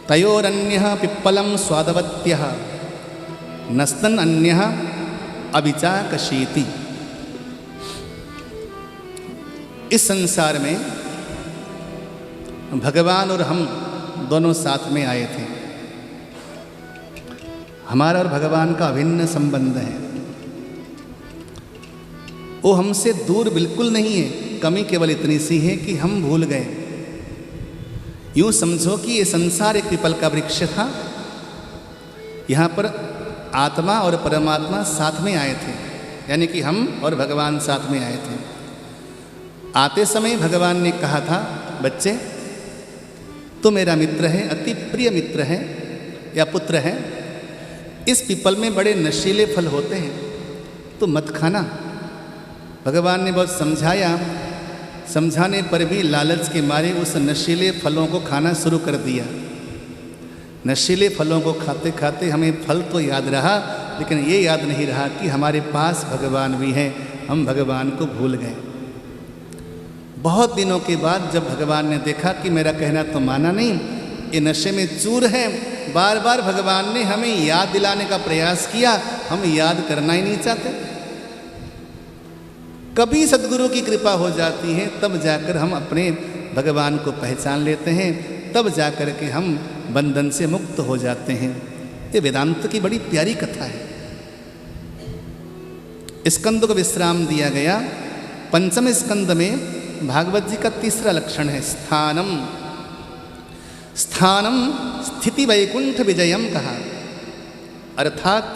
तयोरन्यः पिप्पलं स्वादवत्यः नस्तन अन्यः अभिचाकशीति। इस संसार में भगवान और हम दोनों साथ में आए थे। हमारा और भगवान का अभिन्न संबंध है। वो हमसे दूर बिल्कुल नहीं है, कमी केवल इतनी सी है कि हम भूल गए। यूं समझो कि ये संसार एक पीपल का वृक्ष था, यहाँ पर आत्मा और परमात्मा साथ में आए थे, यानी कि हम और भगवान साथ में आए थे। आते समय भगवान ने कहा था, बच्चे तो मेरा मित्र है, अति प्रिय मित्र है या पुत्र है, इस पीपल में बड़े नशीले फल होते हैं तो मत खाना। भगवान ने बहुत समझाया, समझाने पर भी लालच के मारे उस नशीले फलों को खाना शुरू कर दिया। नशीले फलों को खाते खाते हमें फल तो याद रहा, लेकिन ये याद नहीं रहा कि हमारे पास भगवान भी हैं। हम भगवान को भूल गए। बहुत दिनों के बाद जब भगवान ने देखा कि मेरा कहना तो माना नहीं, ये नशे में चूर है, बार बार भगवान ने हमें याद दिलाने का प्रयास किया, हम याद करना ही नहीं चाहते। कभी सद्गुरु की कृपा हो जाती है, तब जाकर हम अपने भगवान को पहचान लेते हैं, तब जाकर के हम बंधन से मुक्त हो जाते हैं। ये वेदांत की बड़ी प्यारी कथा है। स्कंद को विश्राम दिया गया। पंचम स्कंद में भागवत जी का तीसरा लक्षण है स्थानम। स्थानम स्थिति वैकुंठ विजयम कहा, अर्थात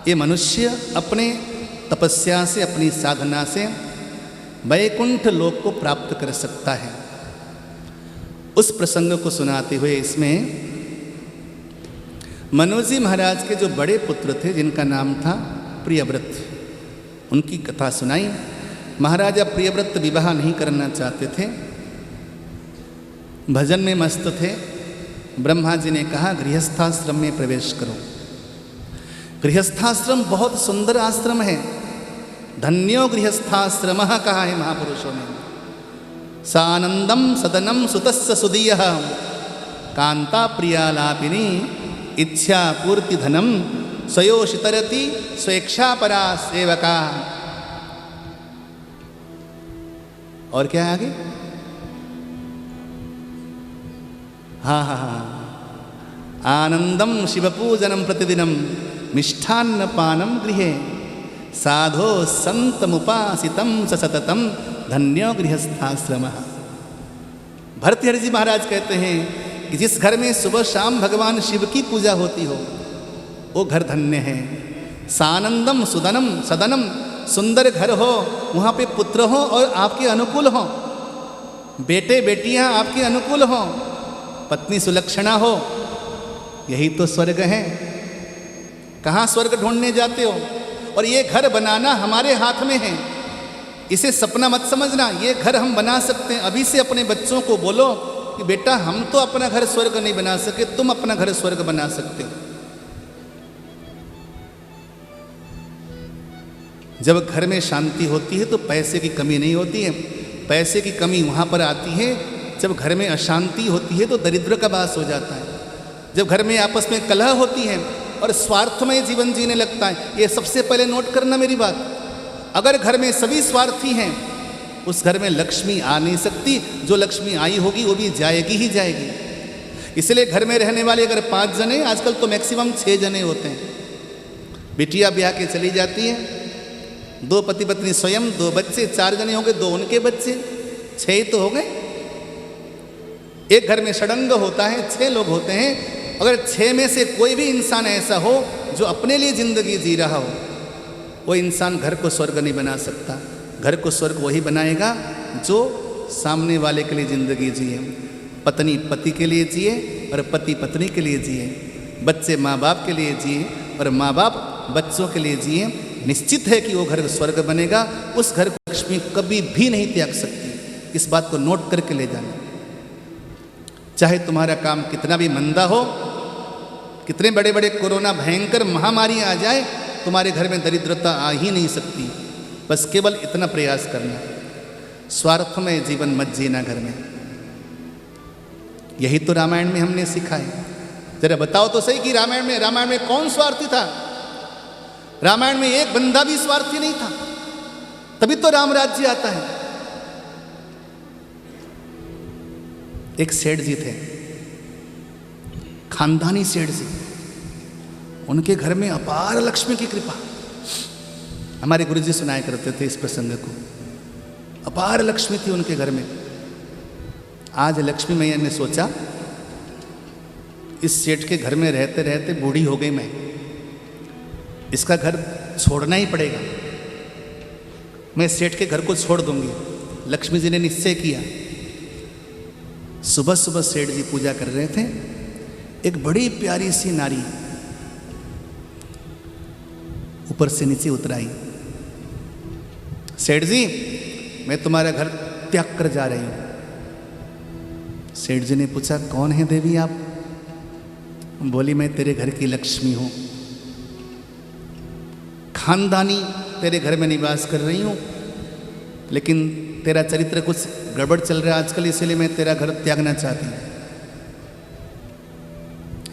ये मनुष्य अपने तपस्या से, अपनी साधना से वैकुंठ लोक को प्राप्त कर सकता है। उस प्रसंग को सुनाते हुए इसमें मनु जी महाराज के जो बड़े पुत्र थे, जिनका नाम था प्रियव्रत, उनकी कथा सुनाई। महाराजा प्रियव्रत विवाह नहीं करना चाहते थे, भजन में मस्त थे। ब्रह्मा जी ने कहा गृहस्थाश्रम में प्रवेश करो। गृहस्थाश्रम बहुत सुंदर आश्रम है, धन्यो गृहस्थाश्रम कहा है महापुरुषों ने। सानंदम सदनम सुतस्य सुदीयः कांता प्रियालापिनी इच्छा पूर्ति धनम स्वयोषितरति स्वेच्छा परा सेवका। और क्या है आगे? हाँ हाँ हाँ, आनंदम शिवपूजनम प्रतिदिनम मिष्ठान्न पानम गृहे साधो संतमुपासितम सततम धन्यो गृहस्थाश्रमः। भर्तृहरि जी महाराज कहते हैं कि जिस घर में सुबह शाम भगवान शिव की पूजा होती हो वो घर धन्य है। सानंदम सुदनम सदनम, सुंदर घर हो, वहाँ पे पुत्र हो और आपके अनुकूल हो, बेटे बेटियाँ आपके अनुकूल हो, पत्नी सुलक्षणा हो, यही तो स्वर्ग है। कहाँ स्वर्ग ढूंढने जाते हो? और ये घर बनाना हमारे हाथ में है, इसे सपना मत समझना। ये घर हम बना सकते हैं। अभी से अपने बच्चों को बोलो कि बेटा हम तो अपना घर स्वर्ग नहीं बना सके, तुम अपना घर स्वर्ग बना सकते हो। जब घर में शांति होती है तो पैसे की कमी नहीं होती है। पैसे की कमी वहाँ पर आती है जब घर में अशांति होती है, तो दरिद्र का वास हो जाता है। जब घर में आपस में कलह होती है और स्वार्थमय जीवन जीने लगता है। ये सबसे पहले नोट करना मेरी बात। अगर घर में सभी स्वार्थी हैं, उस घर में लक्ष्मी आ नहीं सकती। जो लक्ष्मी आई होगी वो भी जाएगी ही जाएगी। इसलिए घर में रहने वाले अगर 5 जने, आजकल तो मैक्सिमम 6 जने होते हैं, बिटिया ब्याह के चली जाती है, 2 पति पत्नी स्वयं, 2 बच्चे, 4 जने हो गए, 2 उनके बच्चे, 6 ही तो हो गए। एक घर में षडंग होता है, 6 लोग होते हैं। अगर 6 में से कोई भी इंसान ऐसा हो जो अपने लिए जिंदगी जी रहा हो, वो इंसान घर को स्वर्ग नहीं बना सकता। घर को स्वर्ग वही बनाएगा जो सामने वाले के लिए जिंदगी जिए। पत्नी पति के लिए जिए और पति पत्नी के लिए जिए, बच्चे माँ बाप के लिए जिए और माँ बाप बच्चों के लिए जिए। निश्चित है कि वो घर स्वर्ग बनेगा। उस घर को लक्ष्मी कभी भी नहीं त्याग सकती। इस बात को नोट करके ले जाना। चाहे तुम्हारा काम कितना भी मंदा हो, कितने बड़े बड़े कोरोना भयंकर महामारी आ जाए, तुम्हारे घर में दरिद्रता आ ही नहीं सकती। बस केवल इतना प्रयास करना, स्वार्थमय जीवन मत जीना घर में। यही तो रामायण में हमने सीखा है। जरा बताओ तो सही कि रामायण में कौन स्वार्थी था? रामायण में एक बंदा भी स्वार्थी नहीं था, तभी तो राम राज्य आता है। एक सेठ जी थे, खानदानी सेठ जी। उनके घर में अपार लक्ष्मी की कृपा। हमारे गुरुजी सुनाया करते थे इस प्रसंग को। अपार लक्ष्मी थी उनके घर में। आज लक्ष्मी मैया ने सोचा, इस सेठ के घर में रहते रहते बूढ़ी हो गई मैं, इसका घर छोड़ना ही पड़ेगा। मैं सेठ के घर को छोड़ दूंगी। लक्ष्मी जी ने निश्चय किया। सुबह सुबह सेठ जी पूजा कर रहे थे। एक बड़ी प्यारी सी नारी ऊपर से नीचे उतर आई। सेठ जी, मैं तुम्हारा घर त्याग कर जा रही हूं। सेठ जी ने पूछा, कौन है देवी आप? बोली, मैं तेरे घर की लक्ष्मी हूं, खानदानी तेरे घर में निवास कर रही हूं, लेकिन तेरा चरित्र कुछ गड़बड़ चल रहा है आजकल, इसलिए मैं तेरा घर त्यागना चाहती हूं।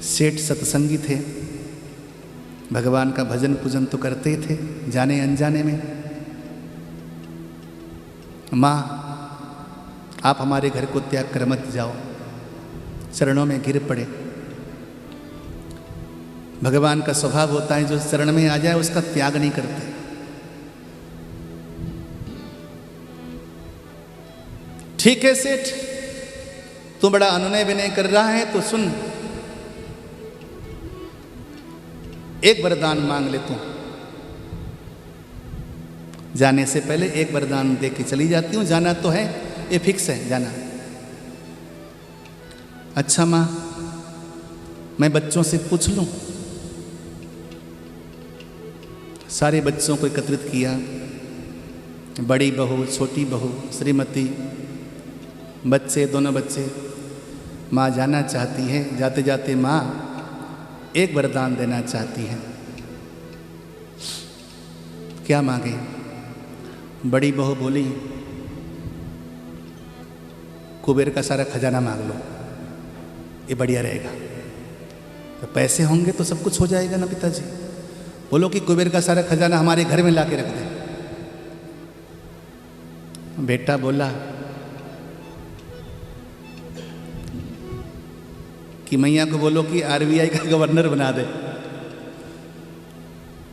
सेठ सत्संगी थे, भगवान का भजन पूजन तो करते ही थे जाने अनजाने में। माँ, आप हमारे घर को त्याग कर मत जाओ। चरणों में गिर पड़े। भगवान का स्वभाव होता है जो चरण में आ जाए उसका त्याग नहीं करते। ठीक है सेठ, तू बड़ा अनुनय विनय कर रहा है तो सुन, एक वरदान मांग ले तू। जाने से पहले एक वरदान दे के चली जाती हूँ। जाना तो है, ये फिक्स है जाना। अच्छा माँ, मैं बच्चों से पूछ लूँ? सारे बच्चों को एकत्रित किया। बड़ी बहू, छोटी बहू, श्रीमती, बच्चे, दोनों बच्चे। माँ जाना चाहती है। जाते जाते माँ एक वरदान देना चाहती है। क्या मांगे? बड़ी बहू बोली, कुबेर का सारा खजाना मांग लो, ये बढ़िया रहेगा। तो पैसे होंगे तो सब कुछ हो जाएगा ना पिताजी। बोलो कि कुबेर का सारा खजाना हमारे घर में ला के रख दे। बेटा बोला कि मैया को बोलो कि आरबीआई का गवर्नर बना दे।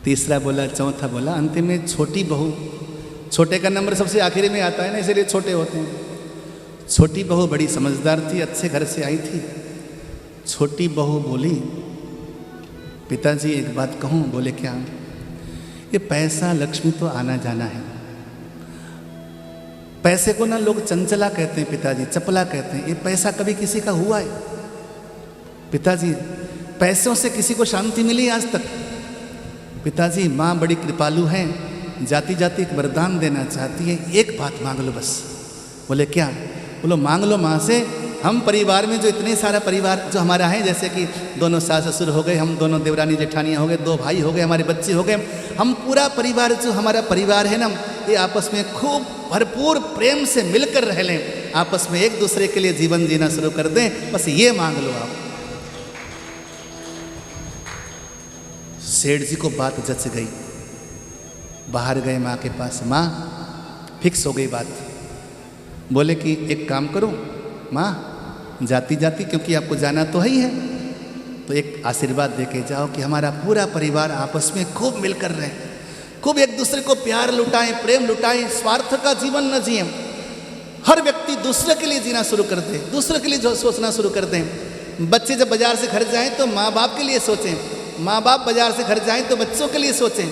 तीसरा बोला, चौथा बोला, अंतिम में छोटी बहू, छोटे का नंबर सबसे आखिरी में आता है ना, इसलिए छोटे होते हैं। छोटी बहू बड़ी समझदार थी, अच्छे घर से आई थी। छोटी बहू बोली, पिताजी एक बात कहूँ? बोले क्या? ये पैसा लक्ष्मी तो आना जाना है। पैसे को ना लोग चंचला कहते हैं पिताजी, चपला कहते हैं। ये पैसा कभी किसी का हुआ है पिताजी? पैसों से किसी को शांति मिली आज तक? पिताजी माँ बड़ी कृपालु हैं, जाती जाती एक वरदान देना चाहती है, एक बात मांग लो बस। बोले क्या? बोलो मांग लो माँ से। हम परिवार में जो इतने सारा परिवार जो हमारा है, जैसे कि दोनों सास ससुर हो गए, हम दोनों देवरानी जेठानियाँ हो गए, 2 भाई हो गए, हमारे बच्चे हो गए, हम पूरा परिवार जो हमारा परिवार है ना, ये आपस में खूब भरपूर प्रेम से मिलकर रह लें, आपस में एक दूसरे के लिए जीवन जीना शुरू कर दें, बस ये मांग लो आप। सेठ जी को बात जच गई, बाहर गए माँ के पास। माँ, फिक्स हो गई बात। बोले कि एक काम करो माँ, जाती जाती, क्योंकि आपको जाना तो है ही है, तो एक आशीर्वाद दे के जाओ कि हमारा पूरा परिवार आपस में खूब मिलकर रहे, खूब एक दूसरे को प्यार लुटाएं, प्रेम लुटाएं, स्वार्थ का जीवन न जिए। हर व्यक्ति दूसरे के लिए जीना शुरू कर दे, दूसरे के लिए सोचना शुरू कर दें। बच्चे जब बाजार से घर जाएं तो माँ बाप के लिए सोचें, माँ बाप बाजार से घर जाएं तो बच्चों के लिए सोचें।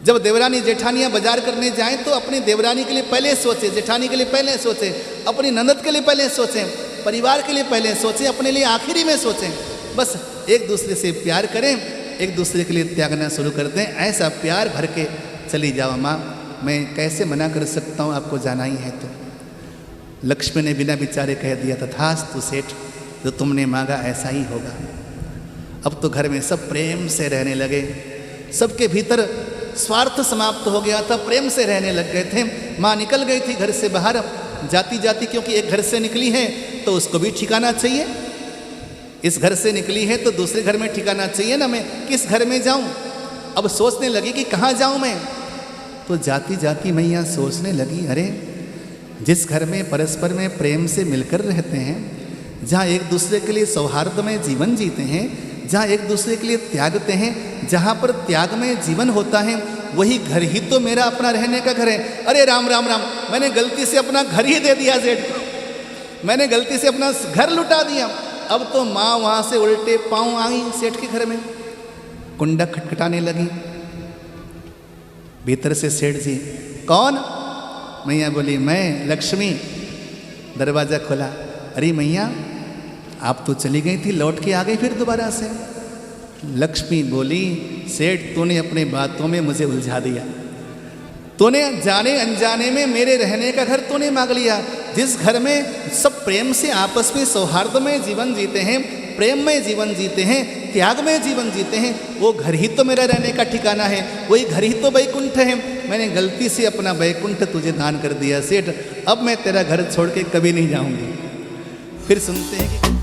जब देवरानी जेठानियाँ बाजार करने जाएं तो अपनी देवरानी के लिए पहले सोचें, जेठानी के लिए पहले सोचें, अपनी ननद के लिए पहले सोचें, परिवार के लिए पहले सोचें, अपने लिए आखिरी में सोचें। बस एक दूसरे से प्यार करें, एक दूसरे के लिए त्यागना शुरू कर दें। ऐसा प्यार भर के चली जाओ माँ, मैं कैसे मना कर सकता हूँ, आपको जाना ही है तो। लक्ष्मी ने बिना विचारे कह दिया, तथास्तु सेठ, जो तुमने मांगा ऐसा ही होगा। अब तो घर में सब प्रेम से रहने लगे, सबके भीतर स्वार्थ समाप्त हो गया था, प्रेम से रहने लग गए थे। माँ निकल गई थी घर से बाहर, जाती जाती, क्योंकि एक घर से निकली है तो उसको भी ठिकाना चाहिए, इस घर से निकली है तो दूसरे घर में ठिकाना चाहिए ना, मैं किस घर में जाऊं। अब सोचने लगी कि कहाँ जाऊं मैं, तो जाती जाती मैया सोचने लगी, अरे जिस घर में परस्पर में प्रेम से मिलकर रहते हैं, जहाँ एक दूसरे के लिए सौहार्द में जीवन जीते हैं, जहाँ एक दूसरे के लिए त्यागते हैं, जहाँ पर त्याग में जीवन होता है, वही घर ही तो मेरा अपना रहने का घर है। अरे राम राम राम, मैंने गलती से अपना घर ही दे दिया सेठ को, मैंने गलती से अपना घर लुटा दिया। अब तो माँ वहाँ से उल्टे पाँव आई सेठ के घर में, कुंडा खटखटाने लगी। भीतर से सेठ जी, कौन? मैया बोली, मैं लक्ष्मी। दरवाज़ा खोला, अरे मैया आप तो चली गई थी, लौट के आ गई फिर दोबारा से। लक्ष्मी बोली, सेठ तूने अपने बातों में मुझे उलझा दिया, तूने जाने अनजाने में मेरे रहने का घर तूने मांग लिया। जिस घर में सब प्रेम से आपस में सौहार्द में जीवन जीते हैं, प्रेम में जीवन जीते हैं, त्याग में जीवन जीते हैं, वो घर ही तो मेरा रहने का ठिकाना है, वही घर ही तो वैकुंठ है। मैंने गलती से अपना वैकुंठ तुझे दान कर दिया सेठ, अब मैं तेरा घर छोड़ के कभी नहीं जाऊंगी। फिर सुनते हैं कि